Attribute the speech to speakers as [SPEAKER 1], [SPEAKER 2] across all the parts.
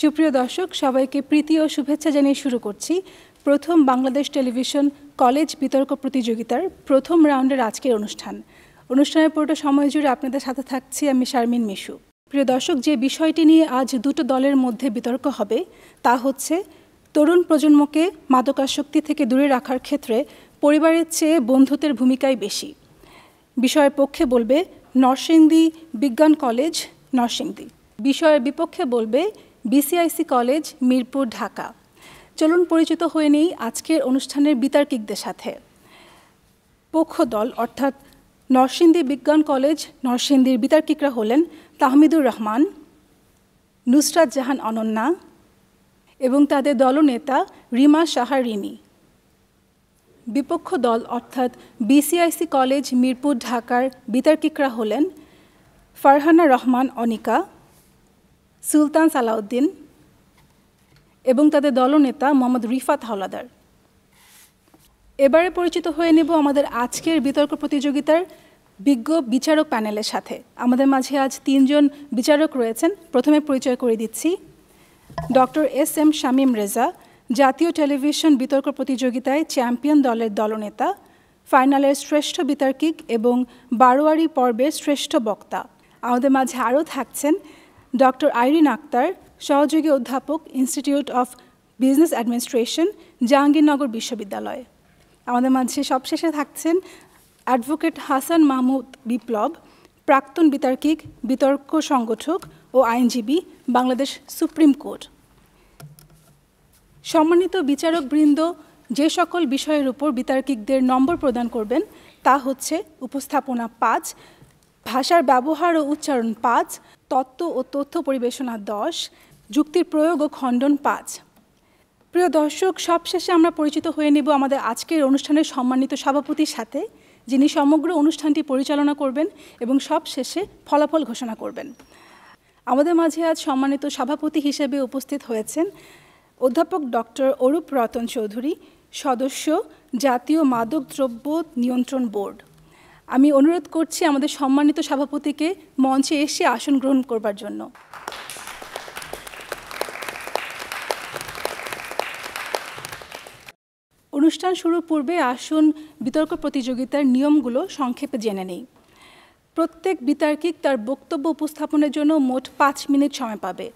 [SPEAKER 1] সুপ্রিয় দর্শক, সবাইকে প্রীতি ও শুভেচ্ছা জানিয়ে শুরু করছি প্রথম বাংলাদেশ টেলিভিশন কলেজ বিতর্ক প্রতিযোগিতার প্রথম রাউন্ডের আজকের অনুষ্ঠানের পুরোটা সময় জুড়ে আপনাদের সাথে থাকছি আমি শারমিন মিশু। প্রিয় দর্শক, যে বিষয়টি নিয়ে আজ দুটো দলের মধ্যে বিতর্ক হবে তা হচ্ছে তরুণ প্রজন্মকে মাদকাসক্তি থেকে দূরে রাখার ক্ষেত্রে পরিবারের চেয়ে বন্ধুত্বের ভূমিকাই বেশি। বিষয়ের পক্ষে বলবে নরসিংদী বিজ্ঞান কলেজ নরসিংদী, বিষয়ের বিপক্ষে বলবে বিসিআইসি কলেজ মিরপুর ঢাকা। চলুন পরিচিত হয়ে নেই আজকের অনুষ্ঠানের বিতর্কিকদের সাথে। পক্ষ দল অর্থাৎ নরসিংদী বিজ্ঞান কলেজ নরসিংদীর বিতর্কিকরা হলেন তাহমিদুর রহমান, নুসরাত জাহান অনন্যা এবং তাদের দলনেতা রিমা সাহা রিমি। বিপক্ষ দল অর্থাৎ বিসিআইসি কলেজ মিরপুর ঢাকার বিতর্কিকরা হলেন ফারহানা রহমান অনিকা, সুলতান সালাউদ্দিন এবং তাদের দলনেতা মোহাম্মদ রিফাত হাওলাদার। এবারে পরিচিত হয়ে নেব আমাদের আজকের বিতর্ক প্রতিযোগিতার বিজ্ঞ বিচারক প্যানেলের সাথে। আমাদের মাঝে আজ 3 জন বিচারক রয়েছেন। প্রথমে পরিচয় করে দিচ্ছি ডক্টর SM শামীম রেজা, জাতীয় টেলিভিশন বিতর্ক প্রতিযোগিতায় চ্যাম্পিয়ন দলের দলনেতা, ফাইনালের শ্রেষ্ঠ বিতর্কিক এবং বারোয়ারি পর্বের শ্রেষ্ঠ বক্তা। আমাদের মাঝে আরও থাকছেন ডক্টর আইরিন আক্তার, সহযোগী অধ্যাপক, institute of business administration, Jahangirnagar বিশ্ববিদ্যালয়। আমাদের মাঝে সবশেষে থাকছেন অ্যাডভোকেট হাসান মাহমুদ বিপ্লব, প্রাক্তন বিতর্কিক, বিতর্ক সংগঠক ও আইনজীবী, বাংলাদেশ সুপ্রিম কোর্ট। সম্মানিত বিচারকবৃন্দ যে সকল বিষয়ের উপর বিতর্কিকদের নম্বর প্রদান করবেন তা হচ্ছে উপস্থাপনা 5, ভাষার ব্যবহার ও উচ্চারণ 5, তত্ত্ব ও তথ্য পরিবেশনা 10, যুক্তির প্রয়োগ ও খণ্ডন 5। প্রিয় দর্শক, সবশেষে আমরা পরিচিত হয়ে নেব আমাদের আজকের অনুষ্ঠানের সম্মানিত সভাপতির সাথে, যিনি সমগ্র অনুষ্ঠানটি পরিচালনা করবেন এবং সবশেষে ফলাফল ঘোষণা করবেন। আমাদের মাঝে আজ সম্মানিত সভাপতি হিসেবে উপস্থিত হয়েছেন অধ্যাপক ডক্টর অরূপ রতন চৌধুরী, সদস্য, জাতীয় মাদকদ্রব্য নিয়ন্ত্রণ বোর্ড। আমি অনুরোধ করছি আমাদের সম্মানিত সভাপতিকে মঞ্চে এসে আসন গ্রহণ করবার জন্য। অনুষ্ঠান শুরুর পূর্বে আসুন বিতর্ক প্রতিযোগিতার নিয়মগুলো সংক্ষেপে জেনে নেই। প্রত্যেক বিতর্কিক তার বক্তব্য উপস্থাপনের জন্য মোট 5 মিনিট সময় পাবে।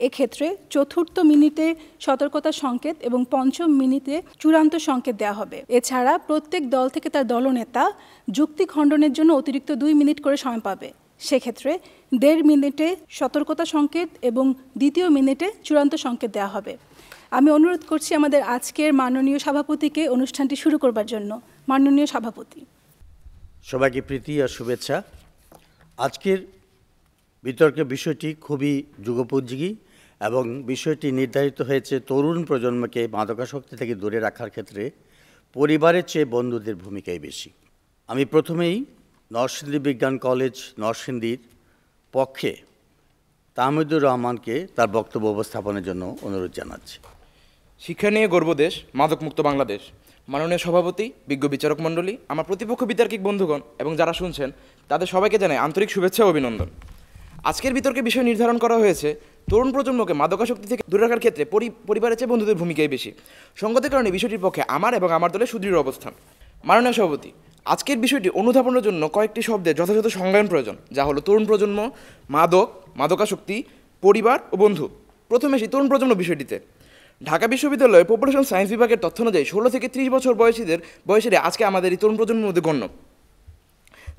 [SPEAKER 1] এক্ষেত্রে চতুর্থ মিনিটে সতর্কতা সংকেত এবং পঞ্চম মিনিটে চূড়ান্ত সংকেত দেওয়া হবে। এছাড়া প্রত্যেক দল থেকে তার দলনেতা যুক্তি খণ্ডনের জন্য অতিরিক্ত 2 মিনিট করে সময় পাবে। সেক্ষেত্রে 1.5 মিনিটে সতর্কতা সংকেত এবং দ্বিতীয় মিনিটে চূড়ান্ত সংকেত দেওয়া হবে। আমি অনুরোধ করছি আমাদের আজকের মাননীয় সভাপতিকে অনুষ্ঠানটি শুরু করবার জন্য। মাননীয় সভাপতি।
[SPEAKER 2] সবাইকে প্রীতি আর শুভেচ্ছা। আজকের বিতর্কের বিষয়টি খুবই যুগোপযোগী এবং বিষয়টি নির্ধারিত হয়েছে তরুণ প্রজন্মকে মাদকাসক্তি থেকে দূরে রাখার ক্ষেত্রে পরিবারের চেয়ে বন্ধুদের ভূমিকাই বেশি। আমি প্রথমেই নরসিংদী বিজ্ঞান কলেজ নরসিংদীর পক্ষে তাহমিদুর রহমানকে তার বক্তব্য উপস্থাপনের জন্য অনুরোধ জানাচ্ছি।
[SPEAKER 3] শিক্ষা নিয়ে গর্বদেশ, মাদকমুক্ত বাংলাদেশ। মাননীয় সভাপতি, বিজ্ঞ বিচারক মণ্ডলী, আমার প্রতিপক্ষ বিতর্কিক বন্ধুগণ এবং যারা শুনছেন তাদের সবাইকে জানাই আন্তরিক শুভেচ্ছা ও অভিনন্দন। আজকের বিতর্কের বিষয় নির্ধারণ করা হয়েছে তরুণ প্রজন্মকে মাদকাসক্তি থেকে দূরে রাখার ক্ষেত্রে পরিবারের চেয়ে বন্ধুদের ভূমিকাই বেশি। সঙ্গতির কারণে বিষয়টির পক্ষে আমার এবং আমার দলের সুদৃঢ় অবস্থান। মাননীয় সভাপতি, আজকের বিষয়টি অনুধাবনের জন্য কয়েকটি শব্দের যথাযথ সংজ্ঞায়ন প্রয়োজন, যা হলো তরুণ প্রজন্ম, মাদক, মাদকাসক্তি, পরিবার ও বন্ধু। প্রথমে সেই তরুণ প্রজন্ম বিষয়টিতে ঢাকা বিশ্ববিদ্যালয়ের পপুলেশন সায়েন্স বিভাগের তথ্য অনুযায়ী 16 থেকে 30 বছর বয়সীরা আজকে আমাদের এই তরুণ প্রজন্মের মধ্যে গণ্য,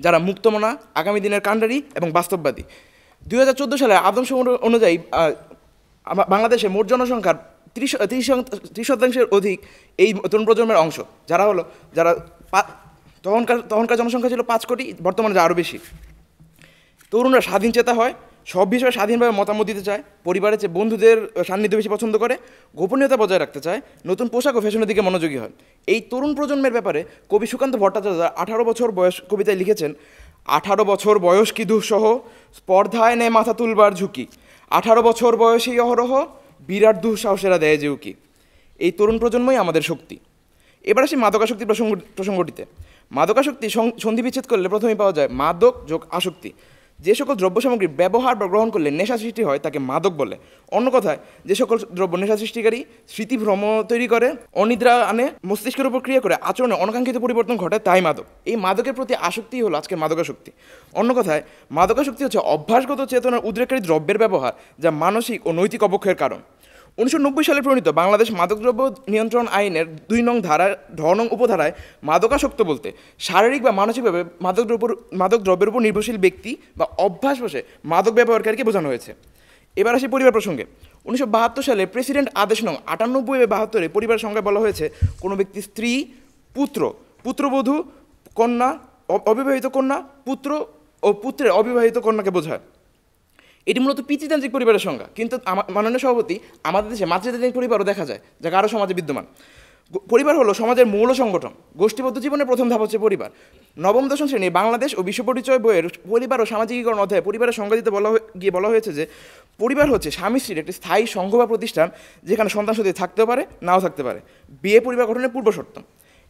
[SPEAKER 3] যারা মুক্তমনা, আগামী দিনের কাণ্ডারি এবং বাস্তববাদী। 2014 সালের আদমশুমারি অনুযায়ী বাংলাদেশে মোট জনসংখ্যার 30% অধিক এই তরুণ প্রজন্মের অংশ, যারা তখনকার জনসংখ্যা ছিল 5 কোটি, বর্তমানে যা আরও বেশি। তরুণরা স্বাধীন চেতা হয়, সব বিষয়ে স্বাধীনভাবে মতামত দিতে চায়, পরিবারের চেয়ে বন্ধুদের সান্নিধ্য বেশি পছন্দ করে, গোপনীয়তা বজায় রাখতে চায়, নতুন পোশাক ও ফ্যাশনের দিকে মনোযোগী হয়। এই তরুণ প্রজন্মের ব্যাপারে কবি সুকান্ত ভট্টাচার্য 18 বছর বয়স কবিতায় লিখেছেন, 18 বছর বয়স কি দুঃসহ, স্পর্ধায় নেয় মাথা তুলবার ঝুঁকি, 18 বছর বয়সী অহরহ, বিরাট দুঃসাহসেরা দেয় যে উকি। এই তরুণ প্রজন্মই আমাদের শক্তি। এবার আসি মাদকাসক্তি প্রসঙ্গটিতে। মাদকাসক্তি সন্ধি বিচ্ছেদ করলে প্রথমেই পাওয়া যায় মাদক যোগ আসক্তি। যে সকল দ্রব্য সামগ্রীর ব্যবহার বা গ্রহণ করলে নেশা সৃষ্টি হয় তাকে মাদক বলে। অন্য কথায়, যে সকল দ্রব্য নেশা সৃষ্টিকারী, স্মৃতিভ্রম তৈরি করে, অনিদ্রা আনে, মস্তিষ্কের উপর ক্রিয়া করে আচরণে অনাকাঙ্ক্ষিত পরিবর্তন ঘটায়, তাই মাদক। এই মাদকের প্রতি আসক্তি হলো আজকের মাদকাসক্তি। অন্য কথায়, মাদকাসক্তি হচ্ছে অভ্যাসগত চেতনার উদ্রেককারী দ্রব্যের ব্যবহার, যা মানসিক ও নৈতিক অবক্ষয়ের কারণ। 1990 সালে প্রণীত বাংলাদেশ মাদকদ্রব্য নিয়ন্ত্রণ আইনের 2 নং ধারা 10 নং উপধারায় মাদকাসক্ত বলতে শারীরিক বা মানসিকভাবে মাদকদ্রব্যের উপর নির্ভরশীল ব্যক্তি বা অভ্যাসবশে মাদক ব্যবহারকারীকে বোঝানো হয়েছে। এবার আসি পরিবার প্রসঙ্গে। 1972 সালে প্রেসিডেন্ট আদেশ নং 98/72 পরিবার সংজ্ঞায় বলা হয়েছে কোনো ব্যক্তি স্ত্রী, পুত্র, পুত্রবধূ, কন্যা, অবিবাহিত কন্যা, পুত্র ও পুত্রের অবিবাহিত কন্যাকে বোঝায়। এটি মূলত পিতৃতান্ত্রিক পরিবারের সংজ্ঞা, কিন্তু মাননীয় সভাপতি, আমাদের দেশে মাতৃতান্ত্রিক পরিবারও দেখা যায়, যা আরও সমাজে বিদ্যমান। পরিবার হলো সমাজের মৌল সংগঠন। গোষ্ঠীবদ্ধ জীবনের প্রথম ধাপ হচ্ছে পরিবার। নবম দশম শ্রেণী বাংলাদেশ ও বিশ্ব পরিচয় বইয়ের পরিবার ও সামাজিকীকরণ অধ্যায়ে পরিবারের সংজ্ঞা দিতে বলা হয়েছে যে পরিবার হচ্ছে স্বামী স্ত্রীর একটি স্থায়ী সংঘ বা প্রতিষ্ঠান, যেখানে সন্তান সন্ততি থাকতেও পারে, নাও থাকতে পারে। বিয়ে পরিবার গঠনের পূর্বশর্ত।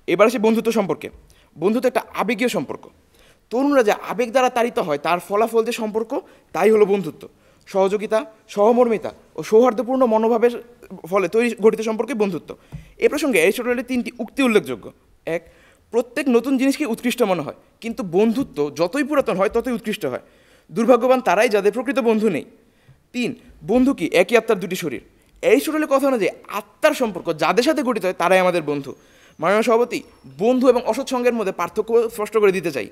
[SPEAKER 3] এবার আসি বন্ধুত্ব সম্পর্কে। বন্ধুত্ব একটা আবেগীয় সম্পর্ক। তরুণরা যে আবেগ দ্বারা তাড়িত হয় তার ফলাফল যে সম্পর্ক, তাই হলো বন্ধুত্ব। সহযোগিতা, সহমর্মিতা ও সৌহার্দ্যপূর্ণ মনোভাবের ফলে গঠিত সম্পর্কে বন্ধুত্ব। এ প্রসঙ্গে অ্যারিস্টটলের 3টি উক্তি উল্লেখযোগ্য। 1, প্রত্যেক নতুন জিনিসকে উৎকৃষ্ট মনে হয়, কিন্তু বন্ধুত্ব যতই পুরাতন হয় ততই উৎকৃষ্ট হয়। দুর্ভাগ্যবান তারাই যাদের প্রকৃত বন্ধু নেই। 3, বন্ধু কি একই আত্মার দুটি শরীর। অ্যারিস্টটলের কথা অনুযায়ী আত্মার সম্পর্ক যাদের সাথে গঠিত হয় তারাই আমাদের বন্ধু। মাননীয় সভাপতি, বন্ধু এবং অসৎ সঙ্গের মধ্যে পার্থক্য স্পষ্ট করে দিতে চাই।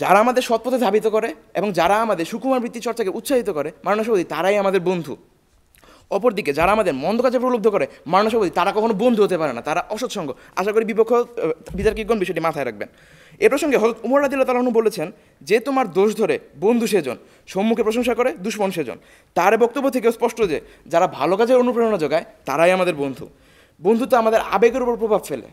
[SPEAKER 3] যারা আমাদের সৎপথে ধাবিত করে এবং যারা আমাদের সুকুমার বৃত্তি চর্চাকে উৎসাহিত করে, মাননীয় সভাপতি, তারাই আমাদের বন্ধু। অপরদিকে যারা আমাদের মন্দ কাজে প্রলুব্ধ করে, মাননীয় সভাপতি, তারা কখনো বন্ধু হতে পারে না, তারা অসৎ সঙ্গ। আশা করি বিপক্ষ বিতার্কিকগণ বিষয়টি মাথায় রাখবেন। এ প্রসঙ্গে হযরত উমর রাদিয়াল্লাহু তাআলা আনহু বলেছেন, যে তোমার দোষ ধরে বন্ধু সেজন, সম্মুখে প্রশংসা করে দুশমন সেজন। তার বক্তব্য থেকে স্পষ্ট যে যারা ভালো কাজের অনুপ্রেরণা যোগায় তারাই আমাদের বন্ধু। বন্ধুত্ব আমাদের আবেগের উপর প্রভাব ফেলে।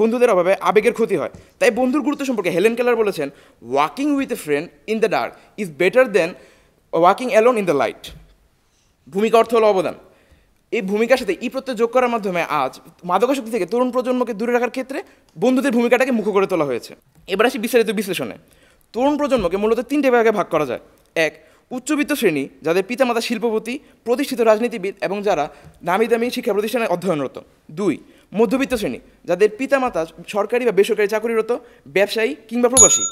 [SPEAKER 3] বন্ধুদের অভাবে আবেগের ক্ষতি হয়। তাই বন্ধুর গুরুত্ব সম্পর্কে হেলেন কেলার বলেছেন, walking with a friend in the dark is better then walking alone in the light. ভূমিকা অর্থ হলো অবদান। এই ভূমিকার সাথে প্রত্যয় যোগ করার মাধ্যমে আজ মাদকাসক্তি থেকে তরুণ প্রজন্মকে দূরে রাখার ক্ষেত্রে বন্ধুদের ভূমিকাটাকে মুখ্য করে তোলা হয়েছে। এবার আসি বিস্তারিত বিশ্লেষণে। তরুণ প্রজন্মকে মূলত 3টে ভাগে ভাগ করা যায়। 1, উচ্চবিত্ত শ্রেণী, যাদের পিতামাতা শিল্পপতি, প্রতিষ্ঠিত রাজনীতিবিদ এবং যারা নামি দামি শিক্ষা প্রতিষ্ঠানে অধ্যয়নরত। 2, মধ্যবিত্ত শ্রেণী, যাদের পিতামাতা সরকারি বা বেসরকারি চাকরিরত, ব্যবসায়ী কিংবা প্রবাসী।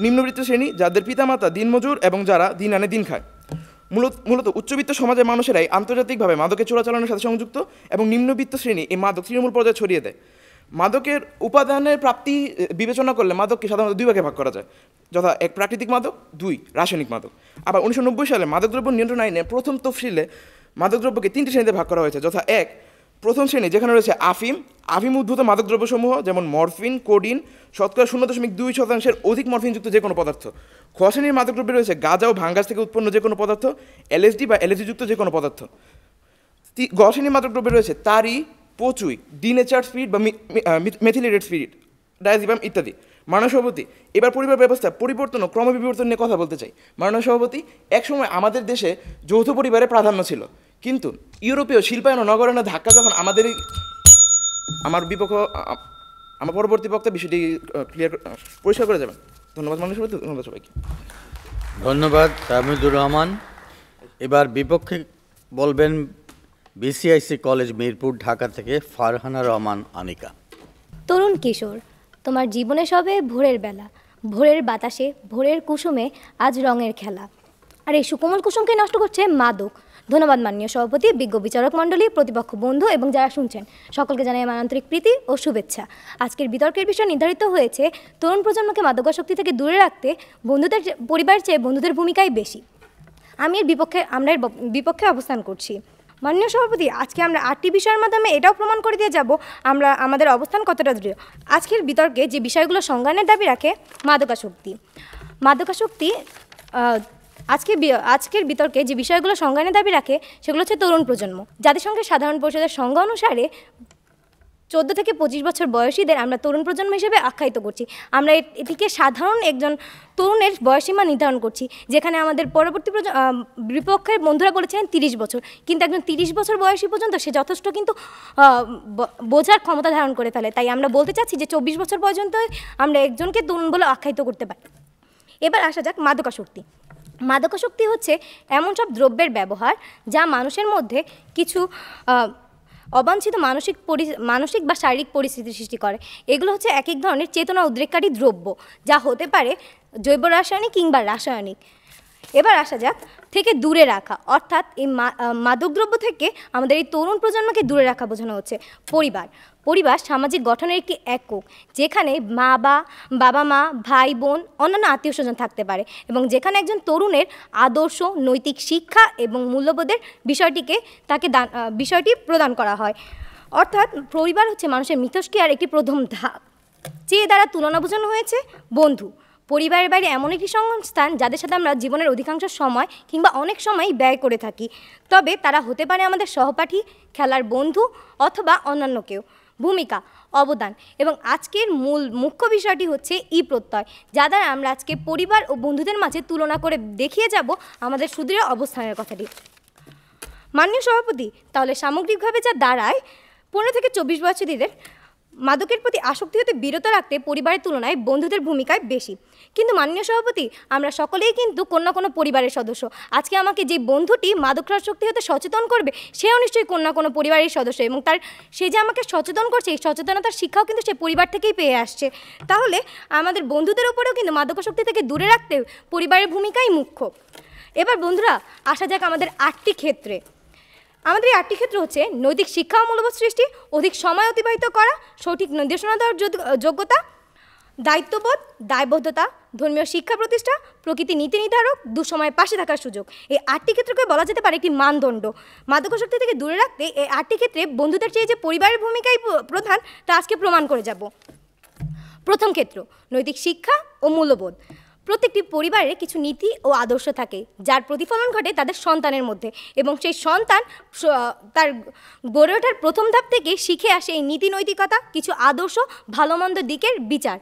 [SPEAKER 3] নিম্নবিত্ত শ্রেণী, যাদের পিতামাতা দিনমজুর এবং যারা দিন আনে দিন খায়। মূলত উচ্চবিত্ত সমাজের মানুষেরাই আন্তর্জাতিকভাবে মাদকের চোরাচালানের সাথে সংযুক্ত এবং নিম্নবিত্ত শ্রেণী এই মাদক তৃণমূল পর্যায়ে ছড়িয়ে দেয়। মাদকের উপাদানের প্রাপ্তি বিবেচনা করলে মাদককে সাধারণত 2 ভাগে ভাগ করা যায়, যথা 1, প্রাকৃতিক মাদক, 2, রাসায়নিক মাদক। আবার 1990 সালে মাদকদ্রব্য নিয়ন্ত্রণ আইনের প্রথম তফসিলে মাদকদ্রব্যকে 3টি শ্রেণীতে ভাগ করা হয়েছে, যথা 1, প্রথম শ্রেণী, যেখানে রয়েছে আফিম উদ্ভূত মাদকদ্রব্যসমূহ যেমন মরফিন, কোডিন, শতকরা 0.2% অধিক মরফিনযুক্ত যে কোনো পদার্থ। খ শ্রেণীর মাদকদ্রব্যে রয়েছে গাঁজা ও ভাঙ্গাস থেকে উৎপন্ন যে কোনো পদার্থ, এলএসডি বা এলএসডি-যুক্ত যে কোনো পদার্থ। গ শ্রেণীর মাদকদ্রব্যে রয়েছে তারি, পচুই, ডিনেচার্ড স্পিরিট বা মেথিলেটেড স্পিরিট, ডায়াজিপাম ইত্যাদি। মাননীয় সভাপতি, এবার পরিবার ব্যবস্থা পরিবর্তন ও ক্রমবিবর্তন নিয়ে কথা বলতে চাই। মাননীয় সভাপতি, একসময় আমাদের দেশে যৌথ পরিবারের প্রাধান্য ছিল, কিন্তু ইউরোপীয় শিল্পায়ন ও নগরায়নের ধাক্কা যখন আমার পরবর্তী বক্তব্যে বিষয়টি পরিষ্কার করে যাবেন। ধন্যবাদ মাননীয় সভাপতি, ধন্যবাদ সবাইকে।
[SPEAKER 2] ধন্যবাদ তামিদুর রহমান। এবার বিপক্ষে বলবেন বিসিআইসি কলেজ মিরপুর, ঢাকা থেকে ফারহানা রহমান আনিকা।
[SPEAKER 4] তরুণ কিশোর, তোমার জীবনে সবে ভোরের বেলা, ভোরের বাতাসে, ভোরের কুসুমে আজ রঙের খেলা, আর এই সুকোমল কুসুমকে নষ্ট করছে মাদক। ধন্যবাদ মাননীয় সভাপতি, বিজ্ঞ বিচারক মণ্ডলী, প্রতিপক্ষ বন্ধু এবং যারা শুনছেন সকলকে জানাই আমার আন্তরিক প্রীতি ও শুভেচ্ছা। আজকের বিতর্কের বিষয় নির্ধারিত হয়েছে তরুণ প্রজন্মকে মাদকাসক্তি থেকে দূরে রাখতে বন্ধুদের পরিবারের চেয়ে বন্ধুদের ভূমিকাই বেশি। আমরা এর বিপক্ষে অবস্থান করছি। মাননীয় সভাপতি, আজকে আমরা 8টি বিষয়ের মাধ্যমে এটাও প্রমাণ করে দিয়ে যাব আমরা আমাদের অবস্থান কতটা দৃঢ়। আজকের বিতর্কে যে বিষয়গুলো সংজ্ঞানের দাবি রাখে, মাদকাসক্তি আজকের বিতর্কে যে বিষয়গুলো সংজ্ঞানের দাবি রাখে সেগুলো হচ্ছে তরুণ প্রজন্ম। জাতিসংঘের সাধারণ পরিষদের সংজ্ঞা অনুসারে 14 থেকে 25 বছর বয়সীদের আমরা তরুণ প্রজন্ম হিসেবে আখ্যায়িত করছি। আমরা এটিকে সাধারণ একজন তরুণের বয়সীমা নির্ধারণ করছি, যেখানে আমাদের পরবর্তী বিপক্ষের বন্ধুরা বলেছিলেন 30 বছর, কিন্তু একজন 30 বছর বয়সী পর্যন্ত সে যথেষ্ট কিন্তু বোঝার ক্ষমতা ধারণ করে ফেলে। তাই আমরা বলতে চাচ্ছি যে 24 বছর পর্যন্ত আমরা একজনকে তরুণ বলে আখ্যায়িত করতে পারি। এবার আসা যাক মাদকাসক্তি। মাদকাসক্তি হচ্ছে এমন সব দ্রব্যের ব্যবহার যা মানুষের মধ্যে কিছু অবাঞ্ছিত মানসিক বা শারীরিক পরিস্থিতি সৃষ্টি করে। এগুলো হচ্ছে এক এক ধরনের চেতনা উদ্রেককারী দ্রব্য, যা হতে পারে জৈব রাসায়নিক কিংবা রাসায়নিক। এবার আসা যাক থেকে দূরে রাখা, অর্থাৎ এই মাদকদ্রব্য থেকে আমাদের এই তরুণ প্রজন্মকে দূরে রাখা বোঝানো হচ্ছে পরিবার সামাজিক গঠনের একটি একক, যেখানে বাবা মা, ভাই বোন, অন্যান্য আত্মীয় স্বজন থাকতে পারে, এবং যেখানে একজন তরুণের আদর্শ, নৈতিক শিক্ষা এবং মূল্যবোধের বিষয়টি প্রদান করা হয়। অর্থাৎ পরিবার হচ্ছে মানুষের মিথস্ক্রিয়ার একটি প্রথম ধাপ, যে দ্বারা তুলনা বোঝানো হয়েছে বন্ধু। পরিবারের বাইরে এমন একটি সংস্থান যাদের সাথে আমরা জীবনের অধিকাংশ সময় কিংবা অনেক সময় ব্যয় করে থাকি, তবে তারা হতে পারে আমাদের সহপাঠী, খেলার বন্ধু অথবা অন্যান্য কেউ। ভূমিকা, অবদান এবং আজকের মুখ্য বিষয়টি হচ্ছে প্রত্যয়, যা দ্বারা আমরা আজকে পরিবার ও বন্ধুদের মাঝে তুলনা করে দেখিয়ে যাব আমাদের সুদৃঢ় অবস্থানের কথাটি। মাননীয় সভাপতি, তাহলে সামগ্রিকভাবে যা দাঁড়ায় 15 থেকে 24 বছরীদের মাদকের প্রতি আসক্তি হতে বিরত রাখতে পরিবারের তুলনায় বন্ধুদের ভূমিকায় বেশি। কিন্তু মাননীয় সভাপতি, আমরা সকলেই কিন্তু কোনো না কোনো পরিবারের সদস্য। আজকে আমাকে যে বন্ধুটি মাদকাসক্তি হতে সচেতন করবে, সেও নিশ্চয়ই কোনো না কোনো পরিবারের সদস্য, এবং সে যে আমাকে সচেতন করছে, এই সচেতনতার শিক্ষাও কিন্তু সে পরিবার থেকেই পেয়ে আসছে। তাহলে আমাদের বন্ধুদের উপরেও কিন্তু মাদকাসক্তি থেকে দূরে রাখতে পরিবারের ভূমিকাই মুখ্য। এবার বন্ধুরা, আসা যাক আমাদের 8টি ক্ষেত্রে। আমাদের এই 8টি ক্ষেত্র হচ্ছে নৈতিক শিক্ষা ও মূল্যবোধ সৃষ্টি, অধিক সময় অতিবাহিত করা, সঠিক নির্দেশনা দেওয়ার যোগ্যতা, দায়িত্ববোধ, দায়বদ্ধতা, ধর্মীয় শিক্ষা প্রতিষ্ঠা, প্রকৃতি নীতি নির্ধারক, দুঃসময়ের পাশে থাকার সুযোগ। এই 8টি ক্ষেত্রকে বলা যেতে পারে একটি মানদণ্ড। মাদকাসক্তি থেকে দূরে রাখতে এই 8টি ক্ষেত্রে বন্ধুদের চেয়ে যে পরিবারের ভূমিকাই প্রধান, তা আজকে প্রমাণ করে যাব। প্রথম ক্ষেত্র, নৈতিক শিক্ষা ও মূল্যবোধ। প্রত্যেকটি পরিবারের কিছু নীতি ও আদর্শ থাকে, যার প্রতিফলন ঘটে তাদের সন্তানের মধ্যে, এবং সেই সন্তান তার গড়ে ওঠার প্রথম ধাপ থেকে শিখে আসে এই নীতি নৈতিকতা, কিছু আদর্শ, ভালো মন্দ দিকের বিচার।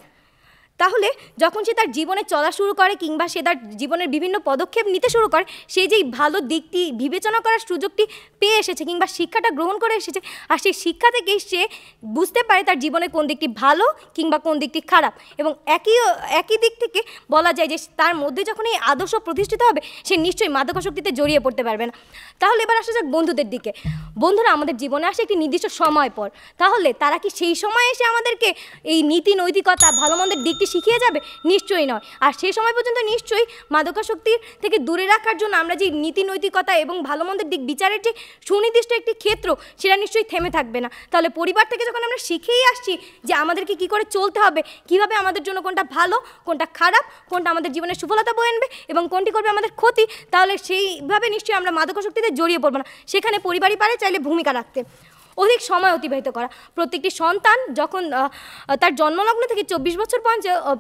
[SPEAKER 4] তাহলে যখন সে তার জীবনে চলা শুরু করে কিংবা সে তার জীবনের বিভিন্ন পদক্ষেপ নিতে শুরু করে, সে যেই ভালো দিকটি বিবেচনা করার সুযোগটি পেয়ে এসেছে কিংবা শিক্ষাটা গ্রহণ করে এসেছে, আর সেই শিক্ষা থেকেই সে বুঝতে পারে তার জীবনে কোন দিকটি ভালো কিংবা কোন দিকটি খারাপ, এবং একই দিক থেকে বলা যায় যে তার মধ্যে যখন এই আদর্শ প্রতিষ্ঠিত হবে, সে নিশ্চয়ই মাদকাসক্তিতে জড়িয়ে পড়তে পারবে না। তাহলে এবার আসা যাক বন্ধুদের দিকে। বন্ধুরা আমাদের জীবনে আসে একটি নির্দিষ্ট সময় পর, তাহলে তারা কি সেই সময় এসে আমাদেরকে এই নীতি নৈতিকতা, ভালো মন্দের দিকটি শিখিয়ে যাবে? নিশ্চয়ই নয়। আর সেই সময় পর্যন্ত নিশ্চয়ই মাদকাসক্তির থেকে দূরে রাখার জন্য আমরা যে নীতি নৈতিকতা এবং ভালো মন্দের দিক বিচারের যে সুনির্দিষ্ট একটি ক্ষেত্র, সেটা নিশ্চয়ই থেমে থাকবে না। তাহলে পরিবার থেকে যখন আমরা শিখেই আসছি যে আমাদেরকে কী করে চলতে হবে, কীভাবে আমাদের জন্য কোনটা ভালো, কোনটা খারাপ, কোনটা আমাদের জীবনে সফলতা বয়ে আনবে এবং কোনটি করবে আমাদের ক্ষতি, তাহলে সেইভাবে নিশ্চয়ই আমরা মাদকাসক্তিতে জড়িয়ে পড়বো না। সেখানে পরিবারই পারে চাইলে ভূমিকা রাখতে। অধিক সময় অতিবাহিত করা। প্রত্যেকটি সন্তান যখন তার জন্মলগ্ন থেকে 24 বছর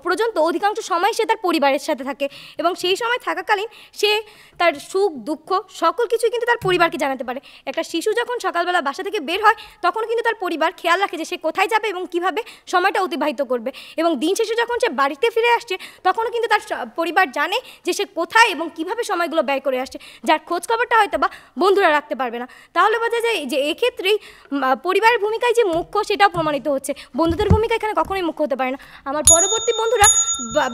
[SPEAKER 4] পর্যন্ত অধিকাংশ সময় সে তার পরিবারের সাথে থাকে, এবং সেই সময় থাকাকালীন সে তার সুখ দুঃখ সকল কিছুই কিন্তু তার পরিবারকে জানাতে পারে। একটা শিশু যখন সকালবেলা বাসা থেকে বের হয়, তখন কিন্তু তার পরিবার খেয়াল রাখে যে সে কোথায় যাবে এবং কিভাবে সময়টা অতিবাহিত করবে, এবং দিন শেষে যখন সে বাড়িতে ফিরে আসছে, তখনও কিন্তু তার পরিবার জানে যে সে কোথায় এবং কিভাবে সময়গুলো ব্যয় করে আসছে, যার খোঁজ খবরটা হয়তো বা বন্ধুরা রাখতে পারবে না। তাহলে বোঝা যায় যে এক্ষেত্রেই পরিবারের ভূমিকায় যে মুখ্য, সেটাও প্রমাণিত হচ্ছে। বন্ধুদের ভূমিকা এখানে কখনোই মুখ্য হতে পারে না। আমার পরবর্তী বন্ধুরা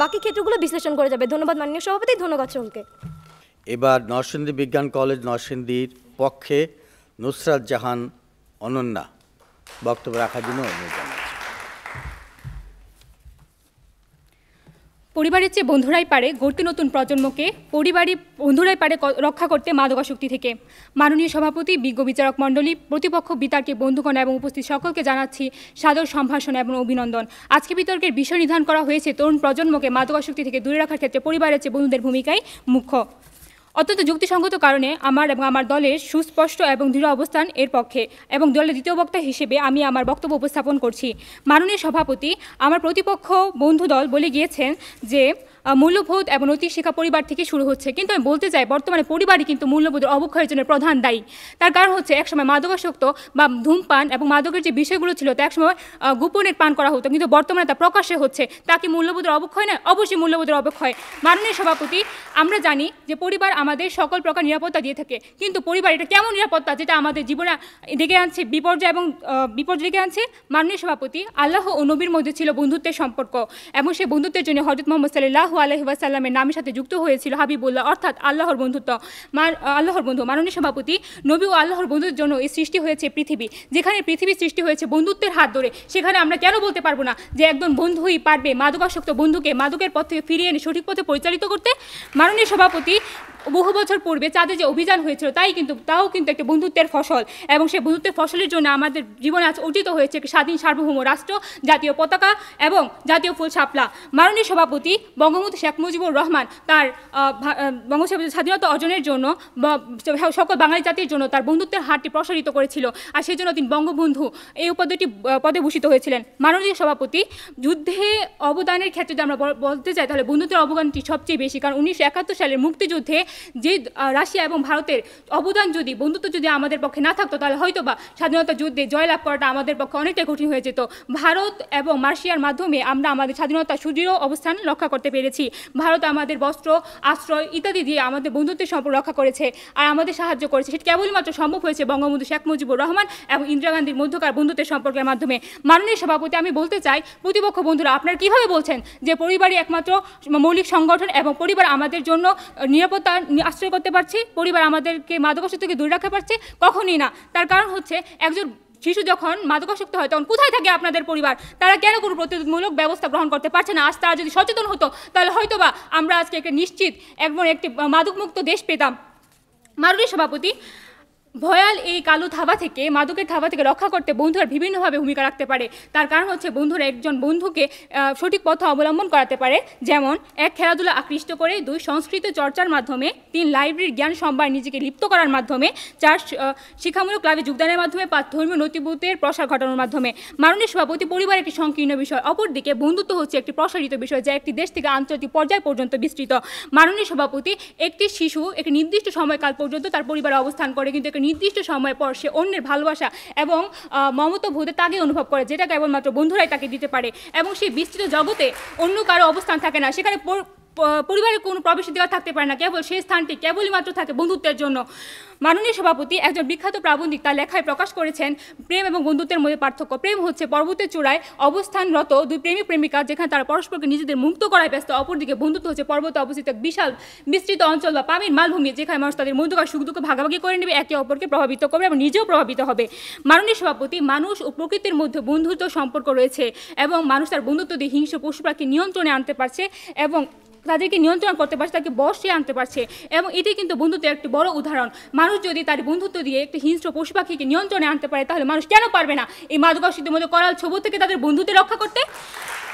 [SPEAKER 4] বাকি ক্ষেত্রগুলো বিশ্লেষণ করে যাবে। ধন্যবাদ মাননীয় সভাপতি, ধন্যবাদ সকলকে।
[SPEAKER 2] এবার নরসিংদী বিজ্ঞান কলেজ নরসিংদীর পক্ষে নুসরাত জাহান অনন্যা বক্তব্য রাখার জন্য অনুরোধ জানাচ্ছি।
[SPEAKER 5] পরিবারের চেয়ে বন্ধুরাই পারে গড়তে নতুন প্রজন্মকে, বন্ধুরাই পারে রক্ষা করতে মাদকাসক্তি থেকে। মাননীয় সভাপতি, বিজ্ঞ বিচারক মণ্ডলী, প্রতিপক্ষ বিতর্কে বন্ধুগণ এবং উপস্থিত সকলকে জানাচ্ছি সাদর সম্ভাষণ এবং অভিনন্দন। আজকে বিতর্কের বিষয় নির্ধারণ করা হয়েছে তরুণ প্রজন্মকে মাদকাসক্তি থেকে দূরে রাখার ক্ষেত্রে পরিবারের চেয়ে বন্ধুদের ভূমিকাই মুখ্য। অত্যন্ত যুক্তিসঙ্গত কারণে আমার এবং আমার দলের সুস্পষ্ট এবং দৃঢ় অবস্থান এর পক্ষে, এবং দলের দ্বিতীয় বক্তা হিসেবে আমি আমার বক্তব্য উপস্থাপন করছি। মাননীয় সভাপতি, আমার প্রতিপক্ষ বন্ধু দল বলে গিয়েছেন যে মূল্যবোধ এবং নৈতিক শিক্ষা পরিবার থেকে শুরু হচ্ছে, কিন্তু আমি বলতে চাই বর্তমানে পরিবারই কিন্তু মূল্যবোধের অবক্ষয়ের জন্য প্রধান দায়ী। তার কারণ হচ্ছে একসময় মাদকাসক্ত বা ধূমপান এবং মাদকের যে বিষয়গুলো ছিল তা একসময় গোপনের পান করা হতো, কিন্তু বর্তমানে তা প্রকাশ্যে হচ্ছে। তা কি মূল্যবোধের অবক্ষয় নয়? অবশ্যই মূল্যবোধের অবক্ষয়। মাননীয় সভাপতি, আমরা জানি যে পরিবার আমাদের সকল প্রকার নিরাপত্তা দিয়ে থাকে, কিন্তু পরিবার এটা কেমন নিরাপত্তা যেটা আমাদের জীবনে ডেকে আনছে বিপর্যয় এবং বিপর্যয় ডেকে আনছে। মাননীয় সভাপতি, আল্লাহ ও নবীর মধ্যে ছিল বন্ধুত্বের সম্পর্ক এবং সেই বন্ধুত্বের জন্য হযরত মুহাম্মদ সাল্লাল্লাহু আলাইহি ওয়াসাল্লামের নামের সাথে যুক্ত হয়েছিল হাবিবুল্লাহ, অর্থাৎ আল্লাহর বন্ধুত্ব, আল্লাহর বন্ধু। মাননীয় সভাপতি, নবী ও আল্লাহর বন্ধুর জন্য এই সৃষ্টি হয়েছে পৃথিবী, যেখানে পৃথিবী সৃষ্টি হয়েছে বন্ধুত্বের হাত ধরে, সেখানে আমরা কেন বলতে পারবো না যে একজন বন্ধুই পারবে মাদকাসক্ত বন্ধুকে মাদকের পথ থেকে ফিরিয়ে এনে সঠিক পথে পরিচালিত করতে। মাননীয় সভাপতি, বহু বছর পূর্বে চাঁদে যে অভিযান হয়েছিল তাও কিন্তু একটি বন্ধুত্বের ফসল, এবং সেই বন্ধুত্বের ফসলের জন্য আমাদের জীবনে আজ অর্জিত হয়েছে একটি স্বাধীন সার্বভৌম রাষ্ট্র, জাতীয় পতাকা এবং জাতীয় ফুল শাপলা। মাননীয় সভাপতি, বঙ্গবন্ধু শেখ মুজিবুর রহমান তার বঙ্গবন্ধু স্বাধীনতা অর্জনের জন্য সকল বাঙালি জাতির জন্য তার বন্ধুত্বের হাতটি প্রসারিত করেছিল, আর সেই জন্য তিনি বঙ্গবন্ধু এই উপাধিটি পদে ভূষিত হয়েছিলেন। মাননীয় সভাপতি, যুদ্ধে অবদানের ক্ষেত্রে যদি আমরা বলতে চাই তাহলে বন্ধুত্বের অবদানটি সবচেয়ে বেশি, কারণ 1971 সালের মুক্তিযুদ্ধে যে রাশিয়া এবং ভারতের অবদান যদি বন্ধুত্ব যদি আমাদের পক্ষে না থাকতো তাহলে হয়তো বা স্বাধীনতা যুদ্ধে জয়লাভ করাটা আমাদের পক্ষে অনেকটাই কঠিন হয়ে যেত। ভারত এবং মার্শিয়ার মাধ্যমে আমরা আমাদের স্বাধীনতা সুদৃঢ় অবস্থান রক্ষা করতে পেরেছি। ভারত আমাদের বস্ত্র, আশ্রয় ইত্যাদি দিয়ে আমাদের বন্ধুত্বের সম্পর্ক রক্ষা করেছে আর আমাদের সাহায্য করেছে। সেটা কেবলমাত্র সম্ভব হয়েছে বঙ্গবন্ধু শেখ মুজিবুর রহমান এবং ইন্দিরা গান্ধীর মধ্যকার বন্ধুত্বের সম্পর্কের মাধ্যমে। মাননীয় সভাপতি, আমি বলতে চাই প্রতিপক্ষ বন্ধুরা, আপনারা কীভাবে বলছেন যে পরিবারই একমাত্র মৌলিক সংগঠন এবং পরিবার আমাদের জন্য নিরাপত্তা আশ্রয় করতে পারছে, পরিবার আমাদেরকে মাদকাসক্তি থেকে দূরে রাখতে পারছে? কখনই না। তার কারণ হচ্ছে একজন শিশু যখন মাদকাসক্ত হয় তখন কোথায় থাকে আপনাদের পরিবার? তারা কেন কোনো প্রতিরোধমূলক ব্যবস্থা গ্রহণ করতে পারছে না? আজ তারা যদি সচেতন হতো তাহলে হয়তোবা আমরা আজকে নিশ্চিত একটি মাদকমুক্ত দেশ পেতাম। মাননীয় সভাপতি, ভয়াল এই কালো থাবা থেকে, মাদকের থাবা থেকে রক্ষা করতে বন্ধুরা বিভিন্নভাবে ভূমিকা রাখতে পারে। তার কারণ হচ্ছে বন্ধুরা একজন বন্ধুকে সঠিক পথ অবলম্বন করাতে পারে, যেমন 1 খেলাধুলা আকৃষ্ট করে, 2 সংস্কৃত চর্চার মাধ্যমে, 3 লাইব্রেরির জ্ঞান সম্ভার নিজেকে লিপ্ত করার মাধ্যমে, 4 শিক্ষামূলক ক্লাবে যোগদানের মাধ্যমে, 5 ধর্মীয় নৈতিকবোধের প্রসার ঘটানোর মাধ্যমে। মাননীয় সভাপতি, পরিবার একটি সংকীর্ণ বিষয়, অপরদিকে বন্ধুত্ব হচ্ছে একটি প্রসারিত বিষয় যা একটি দেশ থেকে আন্তর্জাতিক পর্যায় পর্যন্ত বিস্তৃত। মাননীয় সভাপতি, একটি শিশু একটি নির্দিষ্ট সময়কাল পর্যন্ত তার পরিবারে অবস্থান করে, কিন্তু একটি নির্দিষ্ট সময় পর সে অন্যের ভালোবাসা এবং মমতাবোধে তাকে অনুভব করে, যেটা কেবলমাত্র বন্ধুরাই তাকে দিতে পারে, এবং সেই বিস্তৃত জগতে অন্য কারো অবস্থান থাকে না, সেখানে পরিবারের কোনো প্রবেশ দেওয়া থাকতে পারে না, কেবল সেই স্থানটি কেবলই মাত্র থাকে বন্ধুত্বের জন্য। মাননীয় সভাপতি, একজন বিখ্যাত প্রাবন্ধিক তার লেখায় প্রকাশ করেছেন প্রেম এবং বন্ধুত্বের মধ্যে পার্থক্য। প্রেম হচ্ছে পর্বতের চূড়ায় অবস্থানরত 2 প্রেমিক প্রেমিকা যেখানে তারা পরস্পরকে নিজেদের মুক্ত করায় ব্যস্ত, অপরদিকে বন্ধুত্ব হচ্ছে পর্বতে অবস্থিত এক বিশাল বিস্তৃত অঞ্চল বা পানির মালভূমি যেখানে মানুষ তাদের মধ্যকার সুখ দুঃখ ভাগাভাগি করে নেবে, একে অপরকে প্রভাবিত করবে এবং নিজেও প্রভাবিত হবে। মাননীয় সভাপতি, মানুষ ও প্রকৃতির মধ্যে বন্ধুত্ব সম্পর্ক রয়েছে এবং মানুষ তার বন্ধুত্ব দিয়ে হিংস্র পশু পাখি নিয়ন্ত্রণে আনতে পারছে এবং তাদেরকে নিয়ন্ত্রণ করতে পারছে, তাকে বশে আনতে পারছে, এবং এটি কিন্তু বন্ধুত্বের একটি বড় উদাহরণ। মানুষ যদি তার বন্ধুত্ব দিয়ে একটি হিংস্র পশু পাখিকে নিয়ন্ত্রণে আনতে পারে তাহলে মানুষ কেন পারবে না এই মাদকাসক্তির মধ্যে করাল ছবু থেকে তাদের বন্ধুত্ব রক্ষা করতে?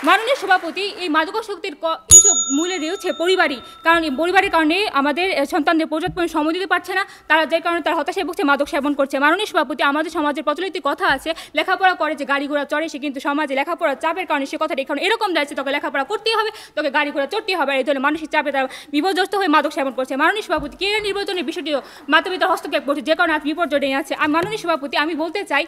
[SPEAKER 5] মাননীয় সভাপতি, এই মাদকাসক্তির এইসব মূলে রয়েছে পরিবারই, কারণ এই পরিবারের কারণে আমাদের সন্তানদের পর্যাপ্ত সময় দিতে পারছে না, তারা যে কারণে তারা হতাশায় ভুগছে, মাদক সেবন করছে। মাননীয় সভাপতি, আমাদের সমাজের প্রচলিত কথা আছে, লেখাপড়া করে যে গাড়ি ঘোড়া চড়ে সে কিন্তু সমাজে লেখাপড়ার চাপের কারণে সে কথাটা এখন এরকম যাচ্ছে তোকে লেখাপড়া করতেই হবে, তোকে গাড়ি ঘোড়া চড়তেই হবে, এই ধরনের মানসিক চাপে তারা বিপর্যস্ত হয়ে মাদক সেবন করছে। মাননীয় সভাপতি, কেরিয়ার নির্বাচনের বিষয়টিও মাতাপিতার হস্তক্ষেপ করছে, যে কারণে আজ বিপর্যয় নিয়ে আছে। আর মাননীয় সভাপতি, আমি বলতে চাই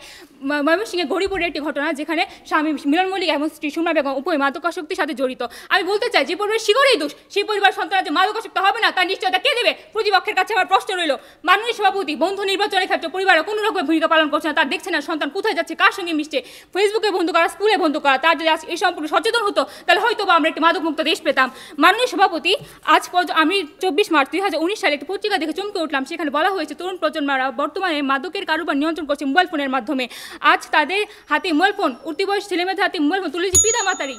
[SPEAKER 5] ময়মনসিংহের গৌরীপুরের একটি ঘটনা যেখানে স্বামী মিলন মল্লিক এবং স্ত্রী সুমনা বেগম উভয় মাদকাসক্তির সাথে জড়িত। আমি বলতে চাই যে পরিবারের শিকড়েই দোষ, সেই পরিবার সন্তান যে মাদকাসক্ত হবে না তার নিশ্চয়তা কে দেবে? প্রতিপক্ষের কাছে আমার প্রশ্ন রইল। মাননীয় সভাপতি, বন্ধু নির্বাচনের ক্ষেত্রে পরিবারের কোনো রকম ভূমিকা পালন করছে না, তার দেখছে না সন্তান কোথায় যাচ্ছে, কার সঙ্গে মিশছে, ফেসবুকে বন্ধু করা, স্কুলে বন্ধু করা। তার যদি এই সম্পর্কে সচেতন হতো তাহলে হয়তো বা আমরা একটি মাদকমুক্ত দেশ পেতাম। মাননীয় সভাপতি, আজ আমি 24 মার্চ 2019 সালে একটি পত্রিকা দেখে চমকে উঠলাম, সেখানে বলা হয়েছে তরুণ প্রজন্মরা বর্তমানে মাদকের কারবার নিয়ন্ত্রণ করছে মোবাইল ফোনের মাধ্যমে। আজ তাদের হাতে মোবাইল ফোন, উঠতি বয়স ছেলেমেয়েদের হাতে মোবাইল ফোন তুলে দিচ্ছে পিতা মাতারই।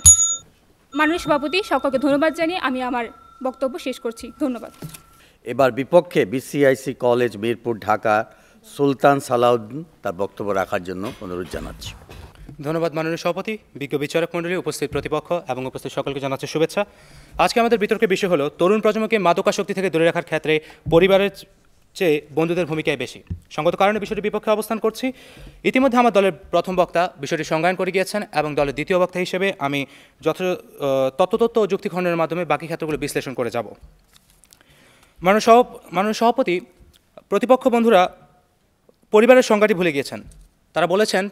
[SPEAKER 5] মাননীয় সভাপতি, সকলকে ধন্যবাদ জানিয়ে আমি আমার বক্তব্য শেষ করছি। ধন্যবাদ।
[SPEAKER 2] এবার বিপক্ষে বিসিআইসি কলেজ মিরপুর ঢাকা সুলতান সালাউদ্দিন তার বক্তব্য রাখার জন্য অনুরোধ জানাচ্ছি।
[SPEAKER 6] ধন্যবাদ মাননীয় সভাপতি, বিজ্ঞ বিচারক মণ্ডলী, উপস্থিত প্রতিপক্ষ এবং উপস্থিত সকলকে জানাচ্ছি শুভেচ্ছা। আজকে আমাদের বিতর্কের বিষয় হলো তরুণ প্রজন্মকে মাদকাসক্তি থেকে দূরে রাখার ক্ষেত্রে পরিবারের চেয়ে বন্ধুদের ভূমিকায় বেশি। সঙ্গত কারণে বিষয়টির বিপক্ষে অবস্থান করছি। ইতিমধ্যে আমার দলের প্রথম বক্তা বিষয়টি সংজ্ঞায়ন করে গিয়েছেন এবং দলের দ্বিতীয় বক্তা হিসেবে আমি তথ্য ও যুক্তি খণ্ডনের মাধ্যমে বাকি ক্ষেত্রগুলো বিশ্লেষণ করে যাব। মাননীয় সভাপতি, প্রতিপক্ষ বন্ধুরা পরিবারের সংজ্ঞাটি ভুলে গিয়েছেন। তারা বলেছেন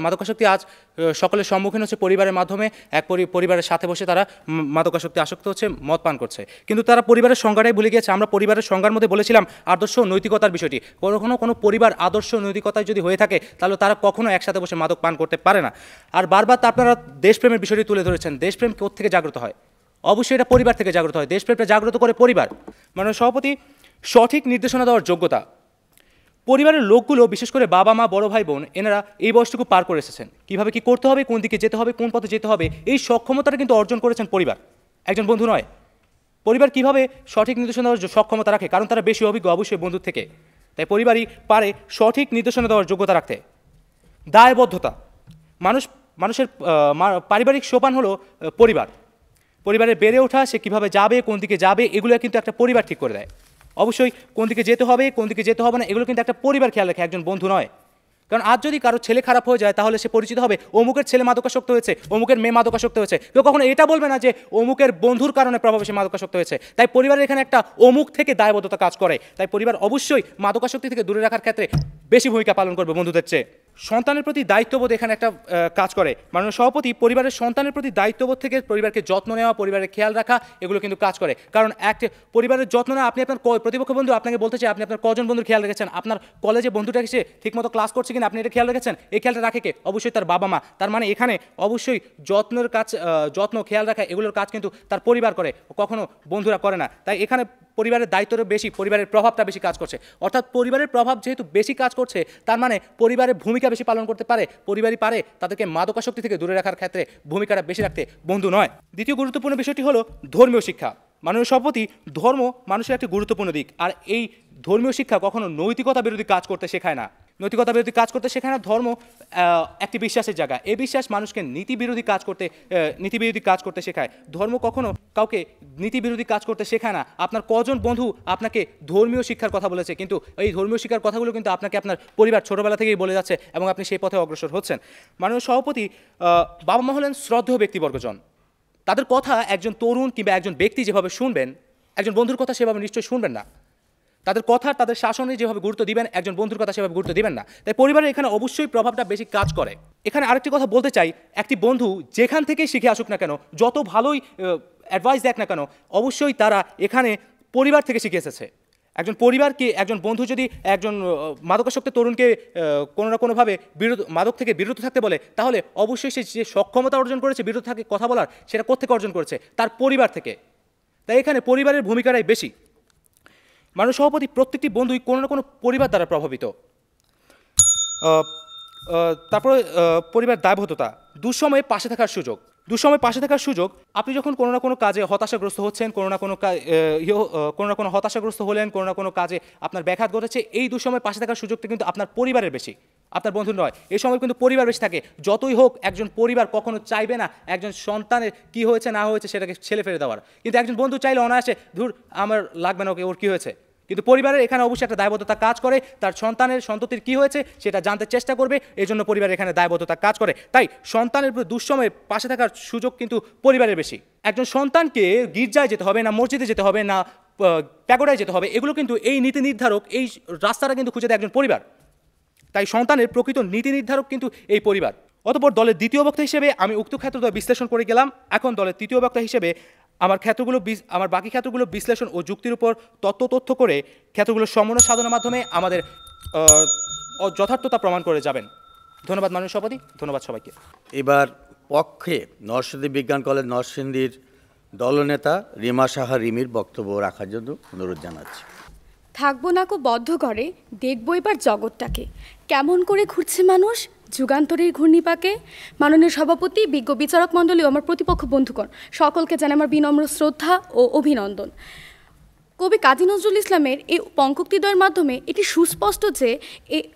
[SPEAKER 6] মাদকাসক্তি আজ সকলের সম্মুখীন হচ্ছে পরিবারের মাধ্যমে। এক পরিবারের সাথে বসে তারা মাদকাসক্তি আসক্ত হচ্ছে, মদ পান করছে, কিন্তু তারা পরিবারের সংজ্ঞাটাই ভুলে গিয়েছে। আমরা পরিবারের সংজ্ঞার মধ্যে বলেছিলাম আদর্শ নৈতিকতার বিষয়টি। কোনো পরিবার আদর্শ নৈতিকতায় যদি হয়ে থাকে তাহলে তারা কখনো একসাথে বসে মাদক পান করতে পারে না। আর বারবার আপনারা দেশপ্রেমের বিষয়টি তুলে ধরেছেন। দেশপ্রেম কোত্থেকে জাগ্রত হয়? অবশ্যই এটা পরিবার থেকে জাগ্রত হয়। দেশপ্রেমটা জাগ্রত করে পরিবার। মাননীয় সভাপতি, সঠিক নির্দেশনা দেওয়ার যোগ্যতা। পরিবারের লোকগুলো, বিশেষ করে বাবা মা, বড় ভাই বোন, এনারা এই বয়সটুকু পার করে এসেছেন। কীভাবে কী করতে হবে, কোন দিকে যেতে হবে, কোন পথে যেতে হবে, এই সক্ষমতাটা কিন্তু অর্জন করেছেন পরিবার, একজন বন্ধু নয়। পরিবার কিভাবে সঠিক নির্দেশনা দেওয়ার সক্ষমতা রাখে? কারণ তারা বেশি অভিজ্ঞ অবশ্যই বন্ধুর থেকে। তাই পরিবারই পারে সঠিক নির্দেশনা দেওয়ার যোগ্যতা রাখতে। দায়বদ্ধতা। মানুষের পারিবারিক সোপান হলো পরিবার। পরিবারে বেড়ে ওঠা, সে কীভাবে যাবে, কোন দিকে যাবে, এগুলো কিন্তু একটা পরিবার ঠিক করে দেয়। অবশ্যই কোন দিকে যেতে হবে, কোন দিকে যেতে হবে না, এগুলো কিন্তু একটা পরিবার খেয়াল রাখে, একজন বন্ধু নয়। কারণ আজ যদি কারো ছেলে খারাপ হয়ে যায় তাহলে সে পরিচিত হবে অমুকের ছেলে মাদকাসক্ত হয়েছে, অমুকের মেয়ে মাদকাসক্ত হয়েছে। কেউ কখনো এটা বলবে না যে অমুকের বন্ধুর কারণে প্রভাবে সে মাদকাসক্ত হয়েছে। তাই পরিবারের এখানে একটা অমুক থেকে দায়বদ্ধতা কাজ করে। তাই পরিবার অবশ্যই মাদকাসক্তি থেকে দূরে রাখার ক্ষেত্রে বেশি ভূমিকা পালন করবে বন্ধুদের চেয়ে। সন্তানের প্রতি দায়িত্ববোধ এখানে একটা কাজ করে। মাননীয় সভাপতি, পরিবারের সন্তানের প্রতি দায়িত্ববোধ থেকে পরিবারকে যত্ন নেওয়া, পরিবারের খেয়াল রাখা, এগুলো কিন্তু কাজ করে। কারণ একটা পরিবারের যত্ন নেওয়া, আপনি আপনার প্রতিপক্ষ বন্ধু আপনাকে বলতে চাই আপনি আপনার কজন বন্ধুর খেয়াল রেখেছেন, আপনার কলেজে বন্ধুটা এসে ঠিকমতো ক্লাস করছে কিনা আপনি এটা খেয়াল রেখেছেন, এই খেয়ালটা রাখে কে? অবশ্যই তার বাবা মা। তার মানে এখানে অবশ্যই যত্নের কাজ, যত্ন খেয়াল রাখা, এগুলোর কাজ কিন্তু তার পরিবার করে, কখনো বন্ধুরা করে না। তাই এখানে পরিবারের দায়িত্বটা বেশি, পরিবারের প্রভাবটা বেশি কাজ করছে। অর্থাৎ পরিবারের প্রভাব যেহেতু বেশি কাজ করছে, তার মানে পরিবারের ভূমিকা বেশি পালন করতে পারে। পরিবারই পারে তাদেরকে মাদকাসক্তি থেকে দূরে রাখার ক্ষেত্রে ভূমিকাটা বেশি রাখতে, বন্ধু নয়। দ্বিতীয় গুরুত্বপূর্ণ বিষয়টি হলো ধর্মীয় শিক্ষা। মাননীয় সভাপতি, ধর্ম মানুষের একটি গুরুত্বপূর্ণ দিক। আর এই ধর্মীয় শিক্ষা কখনো নৈতিকতা বিরোধী কাজ করতে শেখায় না। নৈতিকতা বিরোধী কাজ করতে শেখায় না। ধর্ম একটি বিশ্বাসের জায়গা। এই বিশ্বাস মানুষকে নীতি বিরোধী কাজ করতে শেখায়। ধর্ম কখনো কাউকে নীতি বিরোধী কাজ করতে শেখায় না। আপনার কজন বন্ধু আপনাকে ধর্মীয় শিক্ষার কথা বলেছে, কিন্তু এই ধর্মীয় শিক্ষার কথাগুলো কিন্তু আপনাকে আপনার পরিবার ছোটবেলা থেকেই বলে যাচ্ছে এবং আপনি সেই পথে অগ্রসর হচ্ছেন। মাননীয় সভাপতি, বাবা মা হলেন শ্রদ্ধেয় ব্যক্তিবর্গজন। তাদের কথা একজন তরুণ কিংবা একজন ব্যক্তি যেভাবে শুনবেন, একজন বন্ধুর কথা সেভাবে নিশ্চয়ই শুনবেন না। তাদের কথা, তাদের শাসনে যেভাবে গুরুত্ব দিবেন, একজন বন্ধুর কথা সেভাবে গুরুত্ব দিবেন না। তাই পরিবারের এখানে অবশ্যই প্রভাবটা বেশি কাজ করে। এখানে আরেকটি কথা বলতে চাই, একটি বন্ধু যেখান থেকেই শিখে আসুক না কেন, যত ভালোই অ্যাডভাইস দেখ না কেন, অবশ্যই তারা এখানে পরিবার থেকে শিখে এসেছে। একজন পরিবারকে, একজন বন্ধু যদি একজন মাদকাসক্ত তরুণকে কোনো না কোনোভাবে মাদক থেকে বিরত থাকতে বলে, তাহলে অবশ্যই সে যে সক্ষমতা অর্জন করেছে বিরত থাকে কথা বলার, সেটা কোত্থেকে অর্জন করেছে? তার পরিবার থেকে। তাই এখানে পরিবারের ভূমিকাটাই বেশি। মাননীয় সভাপতি, প্রত্যেকটি বন্ধুই কোনো না কোনো পরিবার দ্বারা প্রভাবিত। তারপরে পরিবার দায়বদ্ধতা। দুঃসময়ে পাশে থাকার সুযোগ। আপনি যখন কোনো না কোনো কাজে হতাশাগ্রস্ত হচ্ছেন, কোনো না কোনো হতাশাগ্রস্ত হলেন, কোনো না কোনো কাজে আপনার ব্যাঘাত ঘটেছে, এই দুঃসময়ে পাশে থাকার সুযোগটা কিন্তু আপনার পরিবারের বেশি, আপনার বন্ধু নয়। এই সময় কিন্তু পরিবার বেশি থাকে। যতই হোক, একজন পরিবার কখনো চাইবে না একজন সন্তানের কি হয়েছে না হয়েছে সেটাকে ছেলে ফেলে দেওয়ার, কিন্তু একজন বন্ধু চাইলে অনায়াসে ধুর আমার লাগবে না, ওকে, ওর কী হয়েছে। কিন্তু পরিবারের এখানে অবশ্যই একটা দায়বদ্ধতা কাজ করে, তার সন্ততির কী হয়েছে সেটা জানতে চেষ্টা করবে, এই জন্য পরিবারের এখানে দায়বদ্ধতা কাজ করে। তাই সন্তানের দুঃসময়ে পাশে থাকার সুযোগ কিন্তু পরিবারের বেশি। একজন সন্তানকে গির্জায় যেতে হবে না, মসজিদে যেতে হবে না, প্যাগোডায় যেতে হবে, এগুলো কিন্তু এই নীতি নির্ধারক, এই রাস্তাটা কিন্তু খুঁজে দেয় একজন পরিবার। তাই সন্তানের প্রকৃত নীতি নির্ধারক কিন্তু এই পরিবার। অতঃপর দলের দ্বিতীয় বক্তা হিসেবে আমি উক্ত ক্ষেত্র বিশ্লেষণ করে গেলাম। এখন দলের তৃতীয় বক্তা হিসেবে আমার বাকি ক্ষেত্রগুলো বিশ্লেষণ ও যুক্তির উপর তথ্য করে ক্ষেত্রগুলোর সমন্বয় সাধনের মাধ্যমে আমাদের যথার্থতা প্রমাণ করে যাবেন। ধন্যবাদ মাননীয় সভাপতি, ধন্যবাদ সবাইকে।
[SPEAKER 2] এবার পক্ষে নরসিংদী বিজ্ঞান কলেজ নরসিংদীর দলনেতা রিমা সাহা রিমির বক্তব্য রাখার জন্য অনুরোধ জানাচ্ছি।
[SPEAKER 7] থাকবো না কো বদ্ধ ঘরে, দেখবো এবার জগৎটাকে, কেমন করে ঘুরছে মানুষ যুগান্তরের ঘূর্ণিপাকে। মাননীয় সভাপতি, বিজ্ঞ বিচারক মণ্ডলী ও আমার প্রতিপক্ষ বন্ধুগণ, সকলকে জানাই আমার বিনম্র শ্রদ্ধা ও অভিনন্দন। কবি কাজী নজরুল ইসলামের এই পঙ্কোক্তিদ্বয়ের মাধ্যমে এটি সুস্পষ্ট যে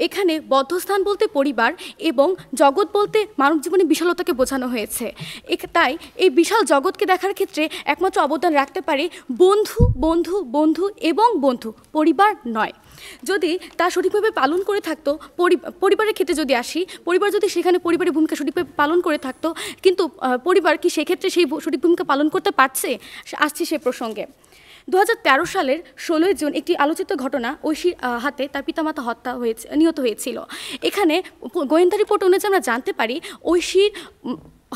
[SPEAKER 7] এখানে বদ্ধস্থান বলতে পরিবার এবং জগৎ বলতে মানব জীবনের বিশালতাকে বোঝানো হয়েছে। তাই এই বিশাল জগৎকে দেখার ক্ষেত্রে একমাত্র অবদান রাখতে পারে বন্ধু, বন্ধু, বন্ধু এবং বন্ধু, পরিবার নয়। যদি তা সঠিকভাবে পালন করে থাকতো, পরিবারের ক্ষেত্রে যদি আসি, পরিবার যদি সেখানে পরিবারের ভূমিকা সঠিকভাবে পালন করে থাকতো, কিন্তু পরিবার কি সেক্ষেত্রে সেই সঠিক ভূমিকা পালন করতে পারছে? আসছি সে প্রসঙ্গে। সালের 16 জুন একটি আলোচিত ঘটনা ঐশীর হাতে তার পিতামাতা নিহত হয়েছিল। এখানে গোয়েন্দা রিপোর্ট অনুযায়ী আমরা জানতে পারি ঐশীর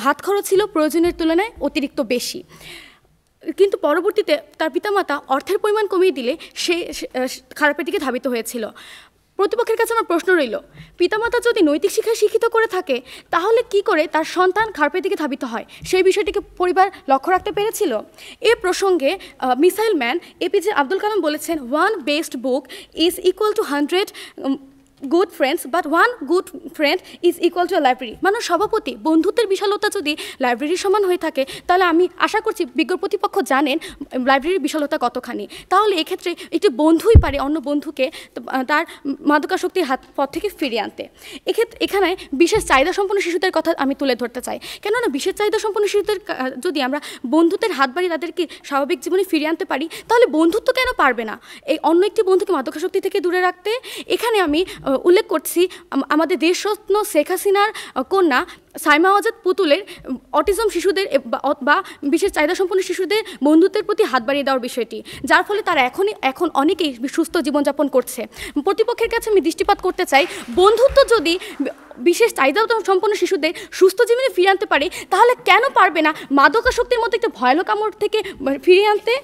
[SPEAKER 7] হাত খরচ ছিল প্রয়োজনের তুলনায় অতিরিক্ত বেশি, কিন্তু পরবর্তীতে তার পিতামাতা অর্থের পরিমাণ কমিয়ে দিলে সে খারাপের দিকে ধাবিত হয়েছিল। প্রতিপক্ষের কাছে আমার প্রশ্ন রইল, পিতামাতা যদি নৈতিক শিক্ষায় শিক্ষিত করে থাকে তাহলে কি করে তার সন্তান খারাপের দিকে ধাবিত হয়, সেই বিষয়টিকে পরিবার লক্ষ্য রাখতে পেরেছিল? এ প্রসঙ্গে missile man APJ Abdul Kalam বলেছেন, one best book is equal to 100 good friends, but one good friend is equal to library. মানে সভাপতি, বন্ধুত্বের বিশালতা যদি লাইব্রেরির সমান হয়ে থাকে তাহলে আমি আশা করছি বিজ্ঞ প্রতিপক্ষ জানেন লাইব্রেরির বিশালতা কতখানি। তাহলে এক্ষেত্রে একটি বন্ধুই পারে অন্য বন্ধুকে তার মাদকাসক্তির পথ থেকে ফিরিয়ে আনতে। এখানে বিশেষ চাহিদা সম্পন্ন শিশুদের কথা আমি তুলে ধরতে চাই, কেননা বিশেষ চাহিদা সম্পন্ন শিশুদের যদি আমরা বন্ধুত্বের হাত বাড়িয়ে তাদেরকে স্বাভাবিক জীবনে ফিরিয়ে আনতে পারি তাহলে বন্ধুত্ব কেন পারবে না এই অন্য একটি বন্ধুকে মাদকাসক্তি থেকে দূরে রাখতে? এখানে আমি উল্লেখ করছি আমাদের দেশরত্ন শেখ হাসিনার কন্যা সাইমা আজাদ পুতুলের অটিজম শিশুদের বা বিশেষ চাহিদা সম্পন্ন শিশুদের বন্ধুত্বের প্রতি হাত বাড়িয়ে দেওয়ার বিষয়টি, যার ফলে তারা এখন অনেকেই সুস্থ জীবনযাপন করছে। প্রতিপক্ষের কাছে আমি দৃষ্টিপাত করতে চাই, বন্ধুত্ব যদি বিশেষ চাহিদা সম্পন্ন শিশুদের সুস্থ জীবনে ফিরিয়ে আনতে পারে তাহলে কেন পারবে না মাদকাসক্তির মতো একটা ভয়ানক কামড় থেকে ফিরিয়ে আনতে?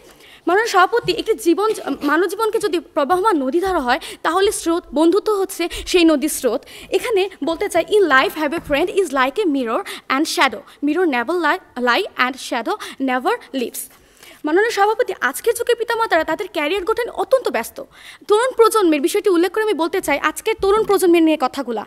[SPEAKER 7] মাননীয় সভাপতি, একটি মানব জীবনকে যদি প্রবাহমান নদী ধরা হয় তাহলে স্রোত, বন্ধুত্ব হচ্ছে সেই নদীর স্রোত। এখানে বলতে চাই, in life have a friend is like a mirror and shadow, mirror never lie and shadow never leaves. মাননীয় সভাপতি, আজকের যুগে পিতামাতারা তাদের ক্যারিয়ার গঠনে অত্যন্ত ব্যস্ত। তরুণ প্রজন্মের বিষয়টি উল্লেখ করে আমি বলতে চাই, আজকের তরুণ প্রজন্মের নিয়ে কথাগুলা,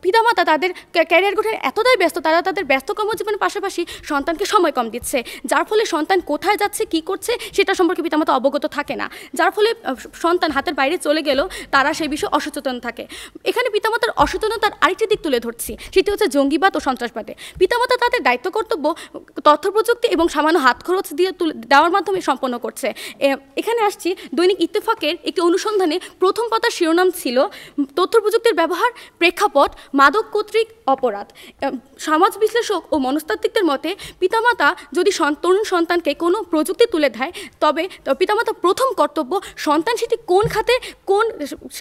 [SPEAKER 7] পিতামাতা তাদের ক্যারিয়ার গঠনে এতটাই ব্যস্ত, তারা তাদের ব্যস্ত কর্মজীবনের পাশাপাশি সন্তানকে সময় কম দিচ্ছে, যার ফলে সন্তান কোথায় যাচ্ছে, কি করছে সেটা সম্পর্কে পিতামাতা অবগত থাকে না, যার ফলে সন্তান হাতের বাইরে চলে গেলেও তারা সেই বিষয়ে অসচেতন থাকে। এখানে পিতামাতার অসচেতনতার আরেকটি দিক তুলে ধরছি, সেটি হচ্ছে জঙ্গিবাদ ও সন্ত্রাসবাদে। পিতামাতা তাদের দায়িত্ব কর্তব্য তথ্য প্রযুক্তি এবং সামান্য হাত খরচ দিয়ে দেওয়ার মাধ্যমে সম্পন্ন করছে। এখানে আসছি, দৈনিক ইত্তেফাকের একটি অনুসন্ধানে প্রথম পাতার শিরোনাম ছিল তথ্য প্রযুক্তির ব্যবহার, প্রেক্ষাপট, মাদক কর্তৃক অপরাধ। সমাজ বিশ্লেষক ও মনস্তাত্ত্বিকদের মতে পিতামাতা যদি তরুণ সন্তানকে কোনো প্রযুক্তি তুলে দেয় তবে পিতামাতা প্রথম কর্তব্য সন্তান সেটি কোন খাতে কোন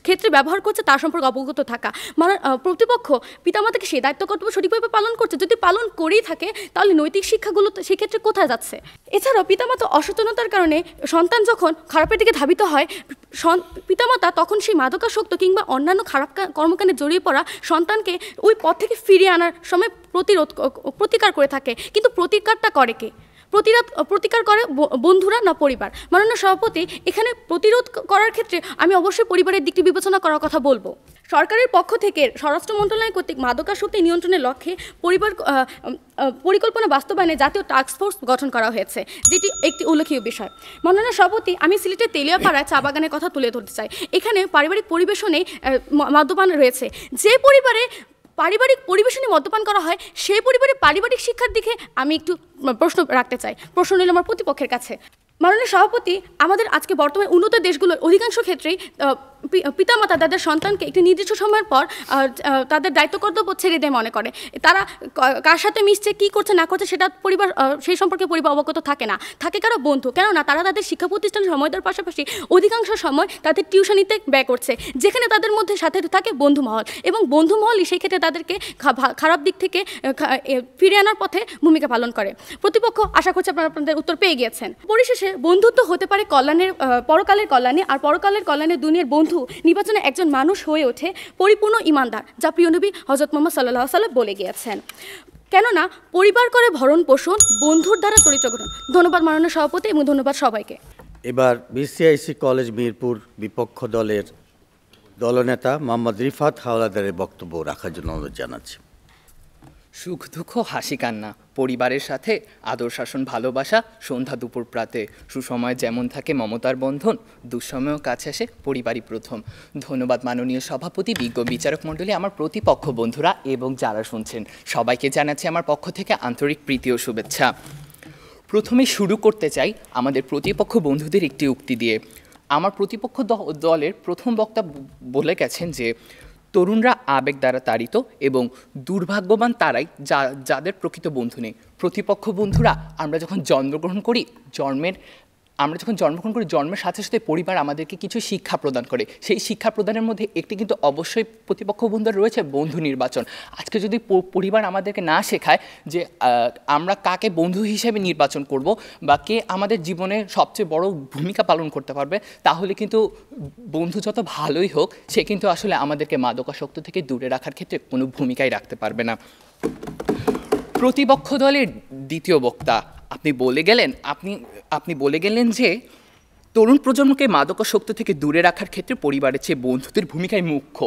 [SPEAKER 7] ক্ষেত্রে ব্যবহার করছে তার সম্পর্কে অবগত থাকা। মানে প্রতিপক্ষ পিতামাতাকে সেই দায়িত্ব কর্তব্য সঠিকভাবে পালন করছে, যদি পালন করেই থাকে তাহলে নৈতিক শিক্ষাগুলো সেক্ষেত্রে কোথায় যাচ্ছে? এছাড়াও পিতামাতা অসচেতনতার কারণে সন্তান যখন খারাপের দিকে ধাবিত হয়, পিতামাতা তখন সেই মাদকাসক্ত কিংবা অন্যান্য খারাপ কর্মকাণ্ডে জড়িয়ে পড়া সন্তানকে ওই পথ থেকে ফিরিয়ে আনার সময় প্রতিকার করে থাকে। কিন্তু প্রতিকারটা করে কে? প্রতিকার করে বন্ধুরা না পরিবার? মাননীয় সভাপতি, এখানে প্রতিরোধ করার ক্ষেত্রে আমি অবশ্যই পরিবারের দিকটি বিবেচনা করার কথা বলবো। সরকারের পক্ষ থেকে স্বরাষ্ট্র মন্ত্রণালয় কর্তৃক মাদকাসক্তি নিয়ন্ত্রণের লক্ষ্যে পরিকল্পনা বাস্তবায়নে জাতীয় টাস্কফোর্স গঠন করা হয়েছে, যেটি একটি উল্লেখনীয় বিষয়। মাননীয় সভাপতি, আমি সিলেটের তেলিয়াপাড়ায় চা বাগানের কথা তুলে ধরতে চাই। এখানে পারিবারিক পরিবেশনে মদ্যপান রয়েছে। যে পরিবারে পারিবারিক পরিবেশনে মদ্যপান করা হয় সেই পরিবারের পারিবারিক শিক্ষার দিকে আমি একটু প্রশ্ন রাখতে চাই। প্রশ্ন নিল আমার প্রতিপক্ষের কাছে। মাননীয় সভাপতি, আমাদের আজকে বর্তমানে উন্নত দেশগুলোর অধিকাংশ ক্ষেত্রেই পিতামাতা তাদের সন্তানকে একটি নির্দিষ্ট সময়ের পর তাদের দায়িত্ব কর্তব্য ছেড়ে দিয়ে মনে করে। তারা কার সাথে মিশছে, কী করছে না করছে সেটা পরিবার সেই সম্পর্কে পরিবার অবগত থাকে না, থাকে কারো বন্ধু। কেননা তারা তাদের শিক্ষা প্রতিষ্ঠানে সময় দেওয়ার পাশাপাশি অধিকাংশ সময় তাদের টিউশনিতে ব্যয় করছে, যেখানে তাদের মধ্যে সাথে থাকে বন্ধুমহল, এবং বন্ধুমহলই সেই ক্ষেত্রে তাদেরকে খারাপ দিক থেকে ফিরে আনার পথে ভূমিকা পালন করে। প্রতিপক্ষ আশা করছি আপনাদের উত্তর পেয়ে গিয়েছেন। পরিশেষে বন্ধুত্ব হতে পারে পরকালের কল্যাণে, আর পরকালের কল্যাণে দুনিয়ার বন্ধু নির্বাচনে একজন মানুষ হয়ে ওঠে পরিপূর্ণ ইমানদার, যা প্রিয় নবী হযরত মুহাম্মদ সাল্লাল্লাহু আলাইহি ওয়াসাল্লাম বলে গিয়েছেন। কেননা পরিবার করে ভরণ পোষণ, বন্ধুর দ্বারা চরিত্র গঠন। ধন্যবাদ মাননীয় সভাপতি এবং ধন্যবাদ সবাইকে।
[SPEAKER 2] এবার বিসিআইসি কলেজ মিরপুর বিপক্ষ দলের দলনেতা মোহাম্মদ রিফাত হাওলাদারের বক্তব্য রাখার জন্য অনুরোধ জানাচ্ছি।
[SPEAKER 8] সুখ দুঃখ হাসি কান্না, পরিবারের সাথে আদর শাসন ভালোবাসা, সন্ধ্যা দুপুর প্রাতে সুসময় যেমন থাকে মমতার বন্ধন, দুঃসময়েও কাছে আসে পরিবারই প্রথম। ধন্যবাদ মাননীয় সভাপতি, বিজ্ঞ বিচারক মণ্ডলী, আমার প্রতিপক্ষ বন্ধুরা এবং যারা শুনছেন সবাইকে জানাচ্ছি আমার পক্ষ থেকে আন্তরিক প্রীতি ও শুভেচ্ছা। প্রথমে শুরু করতে চাই আমাদের প্রতিপক্ষ বন্ধুদের একটি উক্তি দিয়ে। আমার প্রতিপক্ষ দলের প্রথম বক্তা বলে গেছেন যে তরুণরা আবেগ দ্বারা তাড়িত এবং দুর্ভাগ্যবান তারাই যাদের প্রকৃত বন্ধু নেই। প্রতিপক্ষ বন্ধুরা আমরা যখন জন্মগ্রহণ করি, জন্মের আমরা যখন জন্মগ্রহণ করি জন্মের সাথে সাথে পরিবার আমাদেরকে কিছু শিক্ষা প্রদান করে, সেই শিক্ষা প্রদানের মধ্যে একটি কিন্তু অবশ্যই প্রতিপক্ষ বন্ধুর রয়েছে বন্ধু নির্বাচন। আজকে যদি পরিবার আমাদেরকে না শেখায় যে আমরা কাকে বন্ধু হিসেবে নির্বাচন করব বা কে আমাদের জীবনে সবচেয়ে বড় ভূমিকা পালন করতে পারবে, তাহলে কিন্তু বন্ধু যত ভালোই হোক সে কিন্তু আসলে আমাদেরকে মাদকাসক্ত থেকে দূরে রাখার ক্ষেত্রে কোনো ভূমিকাই রাখতে পারবে না। প্রতিপক্ষ দলের দ্বিতীয় বক্তা আপনি বলে গেলেন যে তরুণ প্রজন্মকে মাদকাসক্ত থেকে দূরে রাখার ক্ষেত্রে পরিবারের চেয়ে বন্ধুদের ভূমিকাই মুখ্য।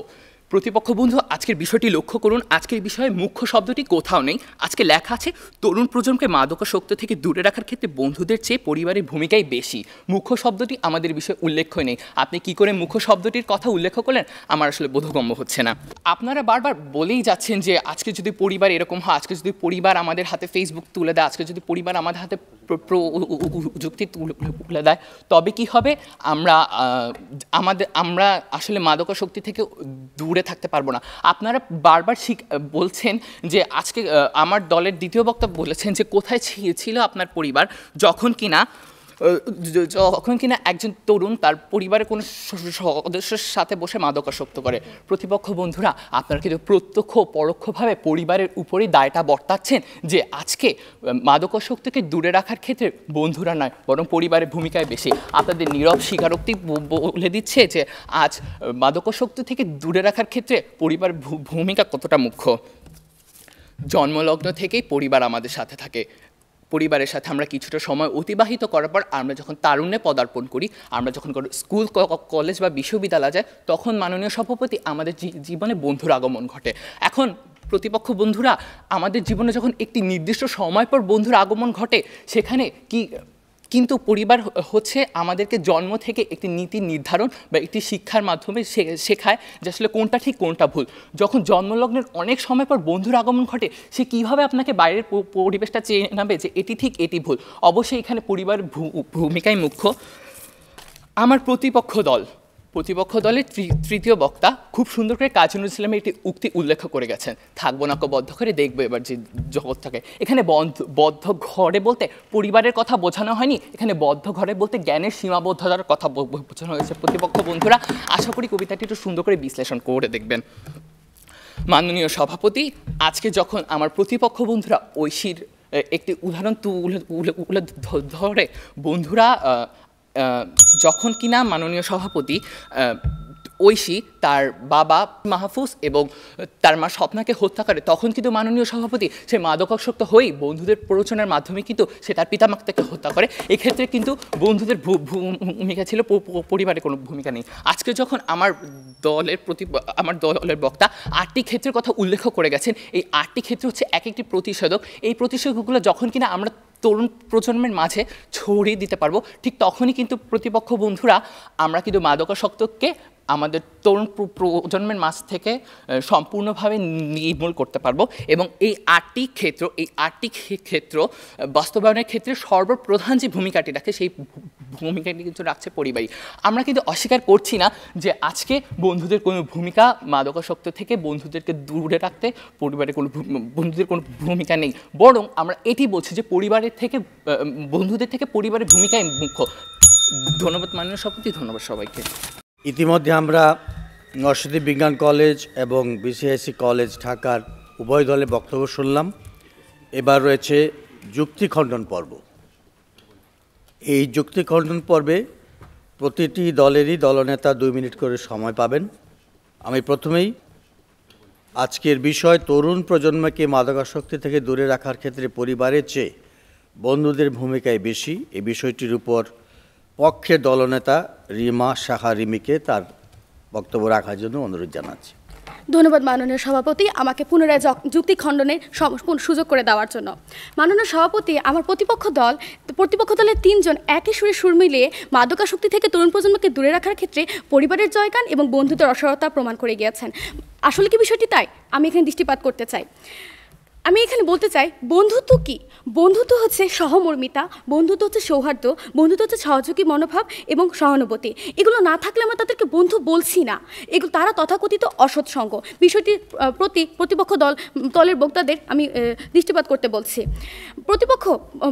[SPEAKER 8] প্রতিপক্ষ বন্ধু আজকের বিষয়টি লক্ষ্য করুন, আজকের বিষয়ে মুখ্য শব্দটি কোথাও নেই। আজকে লেখা আছে তরুণ প্রজন্মকে মাদকাসক্ত থেকে দূরে রাখার ক্ষেত্রে বন্ধুদের চেয়ে পরিবারের ভূমিকাই বেশি। মুখ্য শব্দটি আমাদের বিষয়ে উল্লেখ্য নেই। আপনি কি করে মুখ্য শব্দটির কথা উল্লেখ করলেন আমার আসলে বোধগম্য হচ্ছে না। আপনারা বারবার বলেই যাচ্ছেন যে আজকে যদি পরিবার এরকম হয়, আজকে যদি পরিবার আমাদের হাতে ফেসবুক তুলে দেয়, আজকে যদি পরিবার আমাদের হাতে প্রযুক্তি তুলে দেয়, তবে কি হবে, আমরা আসলে মাদকাসক্তি থেকে দূরে থাকতে পারবো না। আপনারা বারবার বলছেন যে আজকে আমার দলের দ্বিতীয় বক্তা বলেছেন যে কোথায় ছিল আপনার পরিবার যখন কিনা একজন তরুণ তার পরিবারের কোনো সদস্যের সাথে বসে মাদকাসক্ত করে। প্রতিপক্ষ বন্ধুরা, আপনারা কিন্তু প্রত্যক্ষ পরোক্ষভাবে পরিবারের উপরেই দায়টা বর্তাচ্ছেন যে আজকে মাদকাসক্তিকে দূরে রাখার ক্ষেত্রে বন্ধুরা নয় বরং পরিবারের ভূমিকায় বেশি। আপনাদের নীরব স্বীকারোক্তি বলে দিচ্ছে যে আজ মাদকাসক্তি থেকে দূরে রাখার ক্ষেত্রে পরিবারের ভূমিকা কতটা মুখ্য। জন্মলগ্ন থেকেই পরিবার আমাদের সাথে থাকে। পরিবারের সাথে আমরা কিছুটা সময় অতিবাহিত করার পর আমরা যখন তারুণ্যে পদার্পণ করি, আমরা যখন স্কুল কলেজ বা বিশ্ববিদ্যালয় যাই, তখন মাননীয় সভাপতি আমাদের জীবনে বন্ধুর আগমন ঘটে। এখন প্রতিপক্ষ বন্ধুরা, আমাদের জীবনে যখন একটি নির্দিষ্ট সময় পর বন্ধুর আগমন ঘটে, সেখানে কিন্তু পরিবার হচ্ছে আমাদেরকে জন্ম থেকে একটি নীতি নির্ধারণ বা একটি শিক্ষার মাধ্যমে শেখায় যে আসলে কোনটা ঠিক কোনটা ভুল। যখন জন্মলগ্নের অনেক সময় পর বন্ধুর আগমন ঘটে, সে কীভাবে আপনাকে বাইরের পরিবেশটা চেনাবে যে এটি ঠিক এটি ভুল। অবশ্যই এখানে পরিবারের ভূমিকাই মুখ্য। আমার প্রতিপক্ষ দলের তৃতীয় বক্তা খুব সুন্দর করে কাজী নজরুল ইসলামের একটি উক্তি উল্লেখ করে গেছেন, থাকবো না বদ্ধ ঘরে, দেখবো এবার যে জগৎটাকে। এখানে বদ্ধ ঘরে বলতে পরিবারের কথা বোঝানো হয়নি, এখানে বদ্ধ ঘরে বলতে জ্ঞানের সীমাবদ্ধতার কথা বোঝানো হয়েছে। প্রতিপক্ষ বন্ধুরা, আশা করি কবিতাটি একটু সুন্দর করে বিশ্লেষণ করে দেখবেন। মাননীয় সভাপতি, আজকে যখন আমার প্রতিপক্ষ বন্ধুরা ঐশীর একটি উদাহরণ তুলে ধরে, বন্ধুরা যখন কিনা মাননীয় সভাপতি ঐশী তার বাবা মাহফুজ এবং তার মা স্বপ্নাকে হত্যা করে, তখন কিন্তু মাননীয় সভাপতি সে মাদকাসক্ত হয়েই বন্ধুদের প্ররোচনার মাধ্যমে কিন্তু সে তার পিতামাতাকে হত্যা করে। এক্ষেত্রে কিন্তু বন্ধুদের ভূমিকা ছিল, পরিবারের কোনো ভূমিকা নেই। আজকে যখন আমার দলের বক্তা 8টি ক্ষেত্রের কথা উল্লেখ করে গেছেন, এই 8টি ক্ষেত্র হচ্ছে এক একটি প্রতিষেধক। এই প্রতিষেধকগুলো যখন কিনা আমরা তরুণ প্রজন্মের মাঝে ছড়িয়ে দিতে পারবো, ঠিক তখনই কিন্তু প্রতিপক্ষ বন্ধুরা আমরা কিন্তু মাদকাসক্তকে আমাদের তরুণ প্রজন্মের মাঝ থেকে সম্পূর্ণভাবে নির্মূল করতে পারবো। এবং এই 8টি ক্ষেত্র বাস্তবায়নের ক্ষেত্রে সর্বপ্রধান যে ভূমিকাটি রাখে, সেই ভূমিকাটি কিন্তু রাখছে পরিবারই। আমরা কিন্তু অস্বীকার করছি না যে আজকে বন্ধুদের কোনো ভূমিকা মাদকাসক্ত থেকে বন্ধুদেরকে দূরে রাখতে বন্ধুদের কোনো ভূমিকা নেই, বরং আমরা এটি বলছি যে বন্ধুদের থেকে পরিবারের ভূমিকাই মুখ্য। ধন্যবাদ মাননীয় সভাপতি, ধন্যবাদ সবাইকে।
[SPEAKER 2] ইতিমধ্যে আমরা নরসিংদী বিজ্ঞান কলেজ এবং বিসিআইসি কলেজ ঢাকার উভয় দলের বক্তব্য শুনলাম। এবার রয়েছে যুক্তি খণ্ডন পর্ব। এই যুক্তি খণ্ডন পর্বে প্রতিটি দলেরই দলনেতা 2 মিনিট করে সময় পাবেন। আমি প্রথমেই আজকের বিষয় তরুণ প্রজন্মকে মাদকাসক্তি থেকে দূরে রাখার ক্ষেত্রে পরিবারের চেয়ে বন্ধুদের ভূমিকায় বেশি, এই বিষয়টির উপর পক্ষে দলনেতা রিমা সাহা রিমিকে তার বক্তব্য রাখার জন্য অনুরোধ জানাচ্ছি।
[SPEAKER 7] ধন্যবাদ মাননীয় সভাপতি, আমাকে পুনরায় যুক্তি খণ্ডনের সুযোগ করে দেওয়ার জন্য। মাননীয় সভাপতি, আমার প্রতিপক্ষ দলের 3 জন একই সুরে সুর মিলিয়ে মাদকাসক্তি থেকে তরুণ প্রজন্মকে দূরে রাখার ক্ষেত্রে পরিবারের জয়গান এবং বন্ধুদের অসহায়তা প্রমাণ করে গিয়েছেন। আসলে কি বিষয়টি তাই? আমি এখানে দৃষ্টিপাত করতে চাই। আমি এখানে বলতে চাই বন্ধুত্ব কি? বন্ধুত্ব হচ্ছে সহমর্মিতা, বন্ধুত্ব হচ্ছে সৌহার্দ্য, বন্ধুত্ব হচ্ছে সহযোগী মনোভাব এবং সহানুভূতি। এগুলো না থাকলে আমরা তাদেরকে বন্ধু বলছি না, এগুলো তারা তথাকথিত অসৎ সঙ্গ। বিষয়টির প্রতি প্রতিপক্ষ দলের বক্তাদের আমি দৃষ্টিপাত করতে বলছি। প্রতিপক্ষ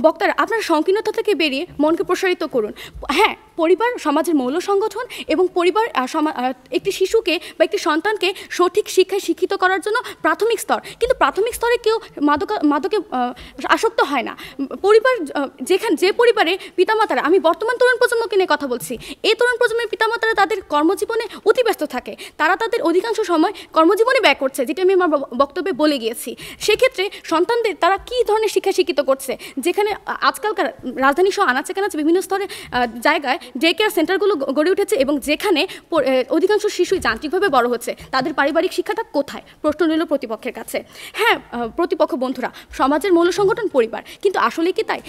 [SPEAKER 7] বক্তারা আপনারা সংকীর্ণতা থেকে বেরিয়ে মনকে প্রসারিত করুন। হ্যাঁ, পরিবার সমাজের মৌল সংগঠন এবং পরিবার একটি শিশুকে বা একটি সন্তানকে সঠিক শিক্ষায় শিক্ষিত করার জন্য প্রাথমিক স্তর, কিন্তু প্রাথমিক স্তরে কেউ মাদকে আসক্ত হয় না। পরিবার যে পরিবারে পিতামাতারা, আমি বর্তমান তরুণ প্রজন্মকে নিয়ে কথা বলছি, এই তরুণ প্রজন্মের পিতামাতারা তাদের কর্মজীবনে অতি ব্যস্ত থাকে, তারা তাদের অধিকাংশ সময় কর্মজীবনে ব্যয় করছে, যেটা আমি আমার বক্তব্যে বলে গিয়েছি। সেক্ষেত্রে সন্তানদের তারা কী ধরনের শিক্ষা শিক্ষিত করছে, যেখানে আজকালকার রাজধানী সহ আনাচে কানাচে বিভিন্ন স্তরে জায়গায় ডে কেয়ার সেন্টারগুলো গড়ে উঠেছে এবং যেখানে অধিকাংশ শিশুই যান্ত্রিকভাবে বড় হচ্ছে, তাদের পারিবারিক শিক্ষাটা কোথায়? প্রশ্ন রইল প্রতিপক্ষের কাছে। হ্যাঁ, প্রতিপক্ষ বন্ধুরা, সমাজের মূল সংগঠন পরিবার, কিন্তু আসলে কি তাই?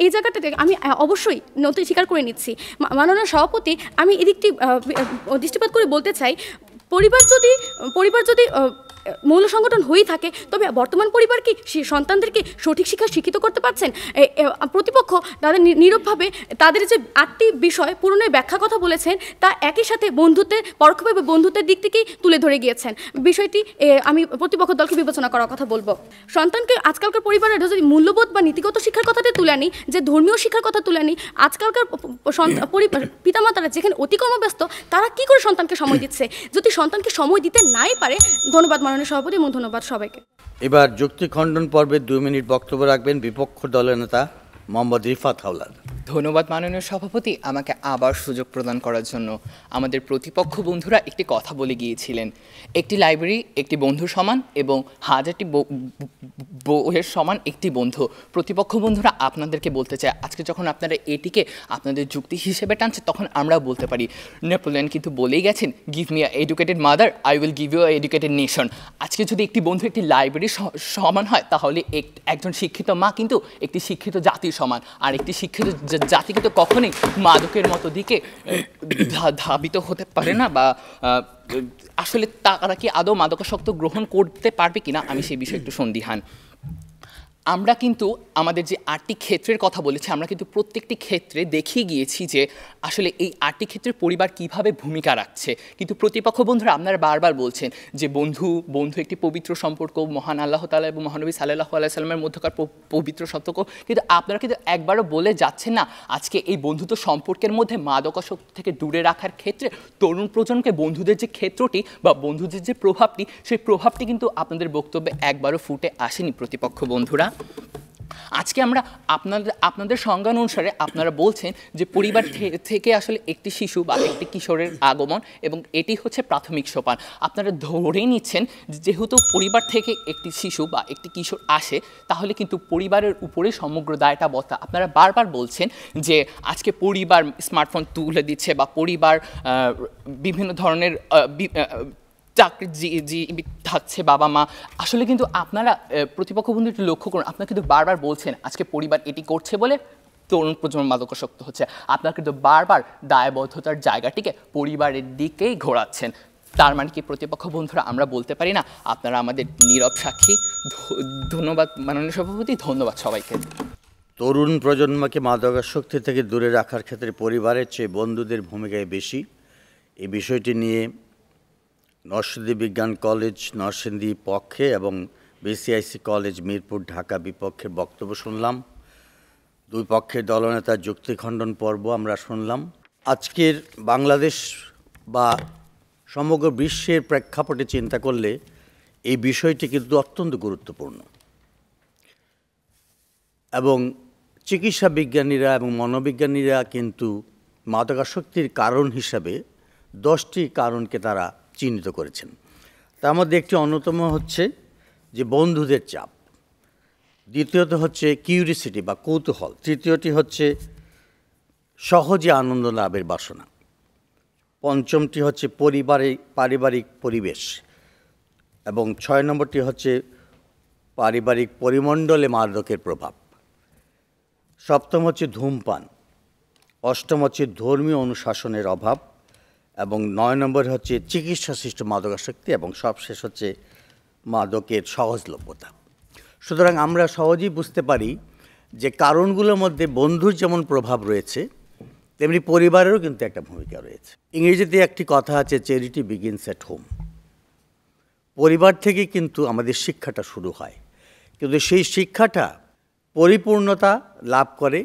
[SPEAKER 7] এই জায়গাটাতে আমি অবশ্যই নতুন স্বীকার করে নিচ্ছি। মাননীয় সভাপতি, আমি এদিকটি দৃষ্টিপাত করে বলতে চাই, পরিবার যদি মৌল সংগঠন হয়েই থাকে, তবে বর্তমান পরিবার কি সন্তানদেরকে সঠিক শিক্ষা শিক্ষিত করতে পারছেন? প্রতিপক্ষ তাদের নীরবভাবে তাদের যে 8টি বিষয় পূরণের ব্যাখ্যা কথা বলেছেন, তা একই সাথে পরোক্ষভাবে বন্ধুত্বের দিক থেকেই তুলে ধরে গিয়েছেন। বিষয়টি আমি প্রতিপক্ষ দলকে বিবেচনা করার কথা বলবো। সন্তানকে আজকালকার পরিবারের যদি মূল্যবোধ বা নীতিগত শিক্ষার কথাতে তুলে আনি, যে ধর্মীয় শিক্ষার কথা তুলে আনি, আজকালকার পিতামাতারা যেখানে অতি কর্মব্যস্ত, তারা কি করে সন্তানকে সময় দিচ্ছে? যদি সন্তানকে সময় দিতে নাই পারে, ধন্যবাদ মাননীয় সভাপতি এবং ধন্যবাদ সবাইকে।
[SPEAKER 2] এবার যুক্তি খণ্ডন পর্বে 2 মিনিট বক্তব্য রাখবেন বিপক্ষ দলের নেতা মোহাম্মদ রিফাত হাওলাদ।
[SPEAKER 8] ধন্যবাদ মাননীয় সভাপতি, আমাকে আবার সুযোগ প্রদান করার জন্য। আমাদের প্রতিপক্ষ বন্ধুরা একটি কথা বলে গিয়েছিলেন, একটি লাইব্রেরি একটি বন্ধুর সমান এবং 1000টি বইয়ের সমান একটি বন্ধু। প্রতিপক্ষ বন্ধুরা, আপনাদেরকে বলতে চাই, আজকে যখন আপনারা এটিকে আপনাদের যুক্তি হিসেবে টানছে, তখন আমরাও বলতে পারি, নেপোলিয়ন কিন্তু বলেই গেছেন, give me a educated mother, I will give you a educated nation. আজকে যদি একটি বন্ধু একটি লাইব্রেরির সমান হয়, তাহলে একজন শিক্ষিত মা কিন্তু একটি শিক্ষিত জাতির সমান। আর একটি শিক্ষিত জাতি কিন্তু কখনোই মাদকের মতো দিকে ধাবিত হতে পারে না, বা আসলে তারা কি আদৌ মাদকাসক্ত গ্রহণ করতে পারবে কিনা, আমি সেই বিষয়ে একটু সন্দিহান। আমরা কিন্তু আমাদের যে 8টি ক্ষেত্রের কথা বলেছি, আমরা কিন্তু প্রত্যেকটি ক্ষেত্রে দেখিয়ে গিয়েছি যে আসলে এই 8টি ক্ষেত্রে পরিবার কিভাবে ভূমিকা রাখছে। কিন্তু প্রতিপক্ষ বন্ধুরা, আপনারা বারবার বলছেন যে বন্ধু একটি পবিত্র সম্পর্ক, মহান আল্লাহ তাআলা এবং মহানবী সাল্লাল্লাহু আলাইহি সাল্লামের মধ্যকার পবিত্র সম্পর্ক, কিন্তু আপনারা কিন্তু একবারও বলে যাচ্ছেন না আজকে এই বন্ধুত্ব সম্পর্কের মধ্যে মাদকাসক্তি থেকে দূরে রাখার ক্ষেত্রে তরুণ প্রজন্মকে বন্ধুদের যে ক্ষেত্রটি বা বন্ধুদের যে প্রভাবটি, সেই প্রভাবটি কিন্তু আপনাদের বক্তব্যে একবারও ফুটে আসেনি প্রতিপক্ষ বন্ধুরা। আজকে আমরা আপনাদের সংজ্ঞা অনুসারে আপনারা বলছেন যে পরিবার থেকে আসলে একটি শিশু বা একটি কিশোরের আগমন এবং এটি হচ্ছে প্রাথমিক সোপান। আপনারা ধরেই নিচ্ছেন যেহেতু পরিবার থেকে একটি শিশু বা একটি কিশোর আসে, তাহলে কিন্তু পরিবারের উপরে সমগ্র দায়টা বর্তা। আপনারা বারবার বলছেন যে আজকে পরিবার স্মার্টফোন তুলে দিচ্ছে বা পরিবার বিভিন্ন ধরনের চাকরি থাকছে, বাবা মা। আসলে কিন্তু আপনারা প্রতিপক্ষ বন্ধু একটু লক্ষ্য করুন, আপনারা কিন্তু বারবার বলছেন আজকে পরিবার এটি করছে বলে তরুণ প্রজন্ম মাদকাসক্ত হচ্ছে। আপনারা কিন্তু বারবার দায়বদ্ধতার জায়গাটিকে পরিবারের দিকেই ঘোরাচ্ছেন। তার মানে কি প্রতিপক্ষ বন্ধুরা, আমরা বলতে পারি না আপনারা আমাদের নীরব সাক্ষী। ধন্যবাদ মাননীয় সভাপতি, ধন্যবাদ সবাইকে।
[SPEAKER 2] তরুণ প্রজন্মকে মাদকাসক্তি থেকে দূরে রাখার ক্ষেত্রে পরিবারের চেয়ে বন্ধুদের ভূমিকায় বেশি, এই বিষয়টি নিয়ে নরসিংদী বিজ্ঞান কলেজ নরসিংদী পক্ষে এবং বিসিআইসি কলেজ মিরপুর ঢাকা বিপক্ষের বক্তব্য শুনলাম। দুই পক্ষের দলনেতার যুক্তি খণ্ডন পর্ব আমরা শুনলাম। আজকের বাংলাদেশ বা সমগ্র বিশ্বের প্রেক্ষাপটে চিন্তা করলে এই বিষয়টি কিন্তু অত্যন্ত গুরুত্বপূর্ণ এবং চিকিৎসা বিজ্ঞানীরা এবং মনোবিজ্ঞানীরা কিন্তু মাদকাসক্তির কারণ হিসাবে 10টি কারণকে তারা চিহ্নিত করেছেন। তার মধ্যে একটি অন্যতম হচ্ছে যে বন্ধুদের চাপ, দ্বিতীয়ত হচ্ছে কিউরিসিটি বা কৌতূহল, তৃতীয়টি হচ্ছে সহজে আনন্দ লাভের বাসনা, পঞ্চমটি হচ্ছে পারিবারিক পরিবেশ এবং 6 নম্বরটি হচ্ছে পারিবারিক পরিমণ্ডলে মাদকের প্রভাব, সপ্তম হচ্ছে ধূমপান, অষ্টম হচ্ছে ধর্মীয় অনুশাসনের অভাব এবং 9 নম্বর হচ্ছে চিকিৎসা সৃষ্ট মাদকাসক্তি এবং সবশেষ হচ্ছে মাদকের সহজলভ্যতা। সুতরাং আমরা সহজেই বুঝতে পারি যে কারণগুলোর মধ্যে বন্ধুর যেমন প্রভাব রয়েছে, তেমনি পরিবারেরও কিন্তু একটা ভূমিকা রয়েছে। ইংরেজিতে একটি কথা আছে, চ্যারিটি বিগিনস অ্যাট হোম। পরিবার থেকে কিন্তু আমাদের শিক্ষাটা শুরু হয়, কিন্তু সেই শিক্ষাটা পরিপূর্ণতা লাভ করে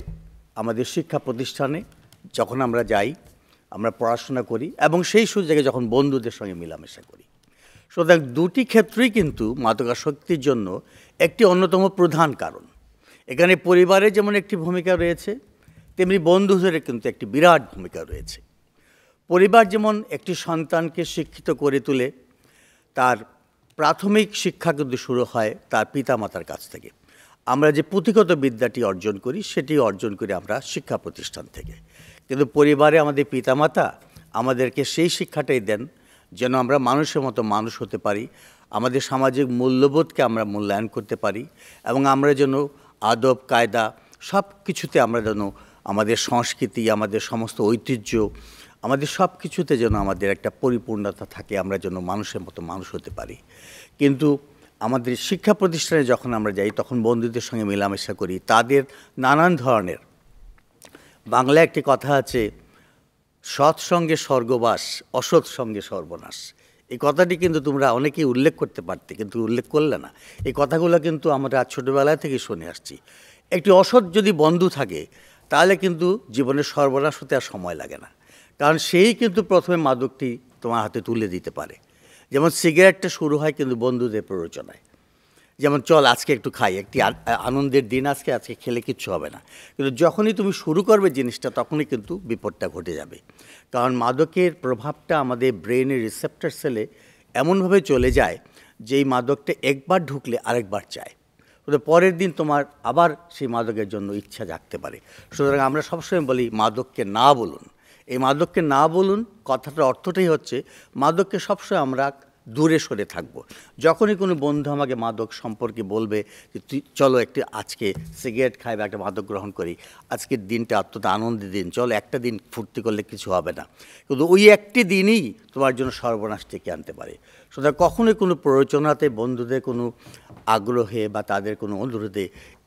[SPEAKER 2] আমাদের শিক্ষা প্রতিষ্ঠানে যখন আমরা যাই, আমরা পড়াশোনা করি এবং সেই সুযোগে যখন বন্ধুদের সঙ্গে মেলামেশা করি। সুতরাং দুটি ক্ষেত্রেই কিন্তু মাদকাসক্তির জন্য একটি অন্যতম প্রধান কারণ। এখানে পরিবারের যেমন একটি ভূমিকা রয়েছে, তেমনি বন্ধুদের কিন্তু একটি বিরাট ভূমিকা রয়েছে। পরিবার যেমন একটি সন্তানকে শিক্ষিত করে তোলে, তার প্রাথমিক শিক্ষা কিন্তু শুরু হয় তার পিতামাতার কাছ থেকে। আমরা যে পুঁথিগত বিদ্যাটি অর্জন করি সেটি অর্জন করি আমরা শিক্ষা প্রতিষ্ঠান থেকে, কিন্তু পরিবারে আমাদের পিতামাতা আমাদেরকে সেই শিক্ষাটাই দেন যেন আমরা মানুষের মতো মানুষ হতে পারি, আমাদের সামাজিক মূল্যবোধকে আমরা মূল্যায়ন করতে পারি এবং আমরা যেন আদব কায়দা সব কিছুতে আমরা যেন আমাদের সংস্কৃতি, আমাদের সমস্ত ঐতিহ্য, আমাদের সব কিছুতে যেন আমাদের একটা পরিপূর্ণতা থাকে, আমরা যেন মানুষের মতো মানুষ হতে পারি। কিন্তু আমাদের শিক্ষা প্রতিষ্ঠানে যখন আমরা যাই তখন বন্ধুদের সঙ্গে মেলামেশা করি, তাদের নানান ধরনের, বাংলায় একটি কথা আছে, সৎ সঙ্গে স্বর্গবাস, অসৎ সঙ্গে সর্বনাশ। এই কথাটি কিন্তু তোমরা অনেকেই উল্লেখ করতে পারতে, কিন্তু উল্লেখ করলে না। এই কথাগুলো কিন্তু আমরা ছোটোবেলা থেকে শুনে আসছি। একটি অসৎ যদি বন্ধু থাকে তাহলে কিন্তু জীবনের সর্বনাশ হতে আর সময় লাগে না, কারণ সেই কিন্তু প্রথমে মাদকটি তোমার হাতে তুলে দিতে পারে। যেমন সিগারেটটা শুরু হয় কিন্তু বন্ধুদের প্ররোচনায়, যেমন চল আজকে একটু খাই, একটি আনন্দের দিন আজকে খেলে কিচ্ছু হবে না। কিন্তু যখনই তুমি শুরু করবে জিনিসটা তখনই কিন্তু বিপদটা ঘটে যাবে, কারণ মাদকের প্রভাবটা আমাদের ব্রেনের রিসেপ্টর সেলে এমনভাবে চলে যায় যে এই মাদকটা একবার ঢুকলে আরেকবার চায়, তো পরের দিন তোমার আবার সেই মাদকের জন্য ইচ্ছা জাগতে পারে। সুতরাং আমরা সবসময় বলি মাদককে না বলুন। এই মাদককে না বলুন কথাটার অর্থটাই হচ্ছে মাদককে সবসময় আমরা দূরে সরে থাকবো। যখনই কোনো বন্ধু আমাকে মাদক সম্পর্কে বলবে যে তুই চলো একটু আজকে সিগারেট খাই বা একটা মাদক গ্রহণ করি, আজকের দিনটা অত্যন্ত আনন্দের দিন, চলো একটা দিন ফুর্তি করলে কিছু হবে না, কিন্তু ওই একটি দিনই তোমার জন্য সর্বনাশ ডেকে আনতে পারে। সুতরাং কখনোই কোনো প্ররোচনাতে, বন্ধুদের কোনো আগ্রহে বা তাদের কোনো অনুরোধে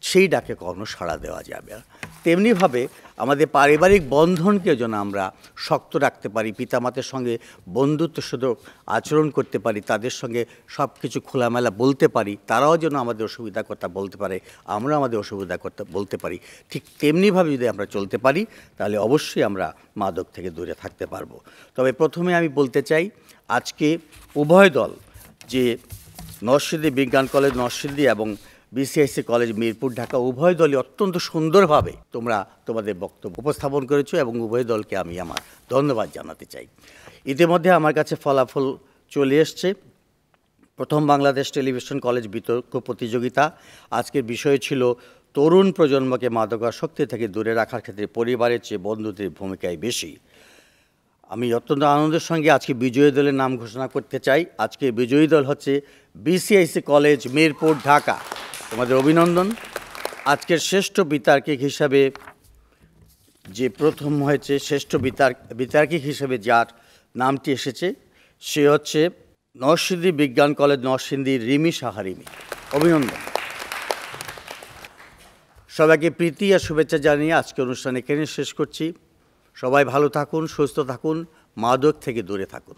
[SPEAKER 2] সেই ডাকে কখনো সাড়া দেওয়া যাবে না। তেমনিভাবে আমাদের পারিবারিক বন্ধনকে যেন আমরা শক্ত রাখতে পারি, পিতামাতার সঙ্গে বন্ধুত্বসুলভ আচরণ করতে পারি, তাদের সঙ্গে সব কিছু খোলামেলা বলতে পারি, তারাও যেন আমাদের অসুবিধার কথা বলতে পারে, আমরা আমাদের অসুবিধার কথা বলতে পারি। ঠিক তেমনিভাবে যদি আমরা চলতে পারি তাহলে অবশ্যই আমরা মাদক থেকে দূরে থাকতে পারবো। তবে প্রথমে আমি বলতে চাই, আজকে উভয় দল, যে নরসিংদী বিজ্ঞান কলেজ নরসিংদী এবং বিসিআইসি কলেজ মিরপুর ঢাকা, উভয় দলই অত্যন্ত সুন্দরভাবে তোমরা তোমাদের বক্তব্য উপস্থাপন করেছো এবং উভয় দলকে আমি আমার ধন্যবাদ জানাতে চাই। ইতিমধ্যে আমার কাছে ফলাফল চলে এসছে। প্রথম বাংলাদেশ টেলিভিশন কলেজ বিতর্ক প্রতিযোগিতা, আজকের বিষয় ছিল তরুণ প্রজন্মকে মাদকাসক্তি থেকে দূরে রাখার ক্ষেত্রে পরিবারের চেয়ে বন্ধুদের ভূমিকাই বেশি। আমি অত্যন্ত আনন্দের সঙ্গে আজকে বিজয়ী দলের নাম ঘোষণা করতে চাই। আজকে বিজয়ী দল হচ্ছে বিসিআইসি কলেজ মিরপুর ঢাকা। তোমাদের অভিনন্দন। আজকের শ্রেষ্ঠ বিতার্কিক হিসাবে যে প্রথম হয়েছে, শ্রেষ্ঠ বিতার্কিক হিসেবে যার নামটি এসেছে সে হচ্ছে নরসিংদী বিজ্ঞান কলেজ নরসিংদীর রিমি সাহা রিমি। অভিনন্দন। সবাইকে প্রীতি আর শুভেচ্ছা জানিয়ে আজকে অনুষ্ঠান এখানে শেষ করছি। সবাই ভালো থাকুন, সুস্থ থাকুন, মাদক থেকে দূরে থাকুন।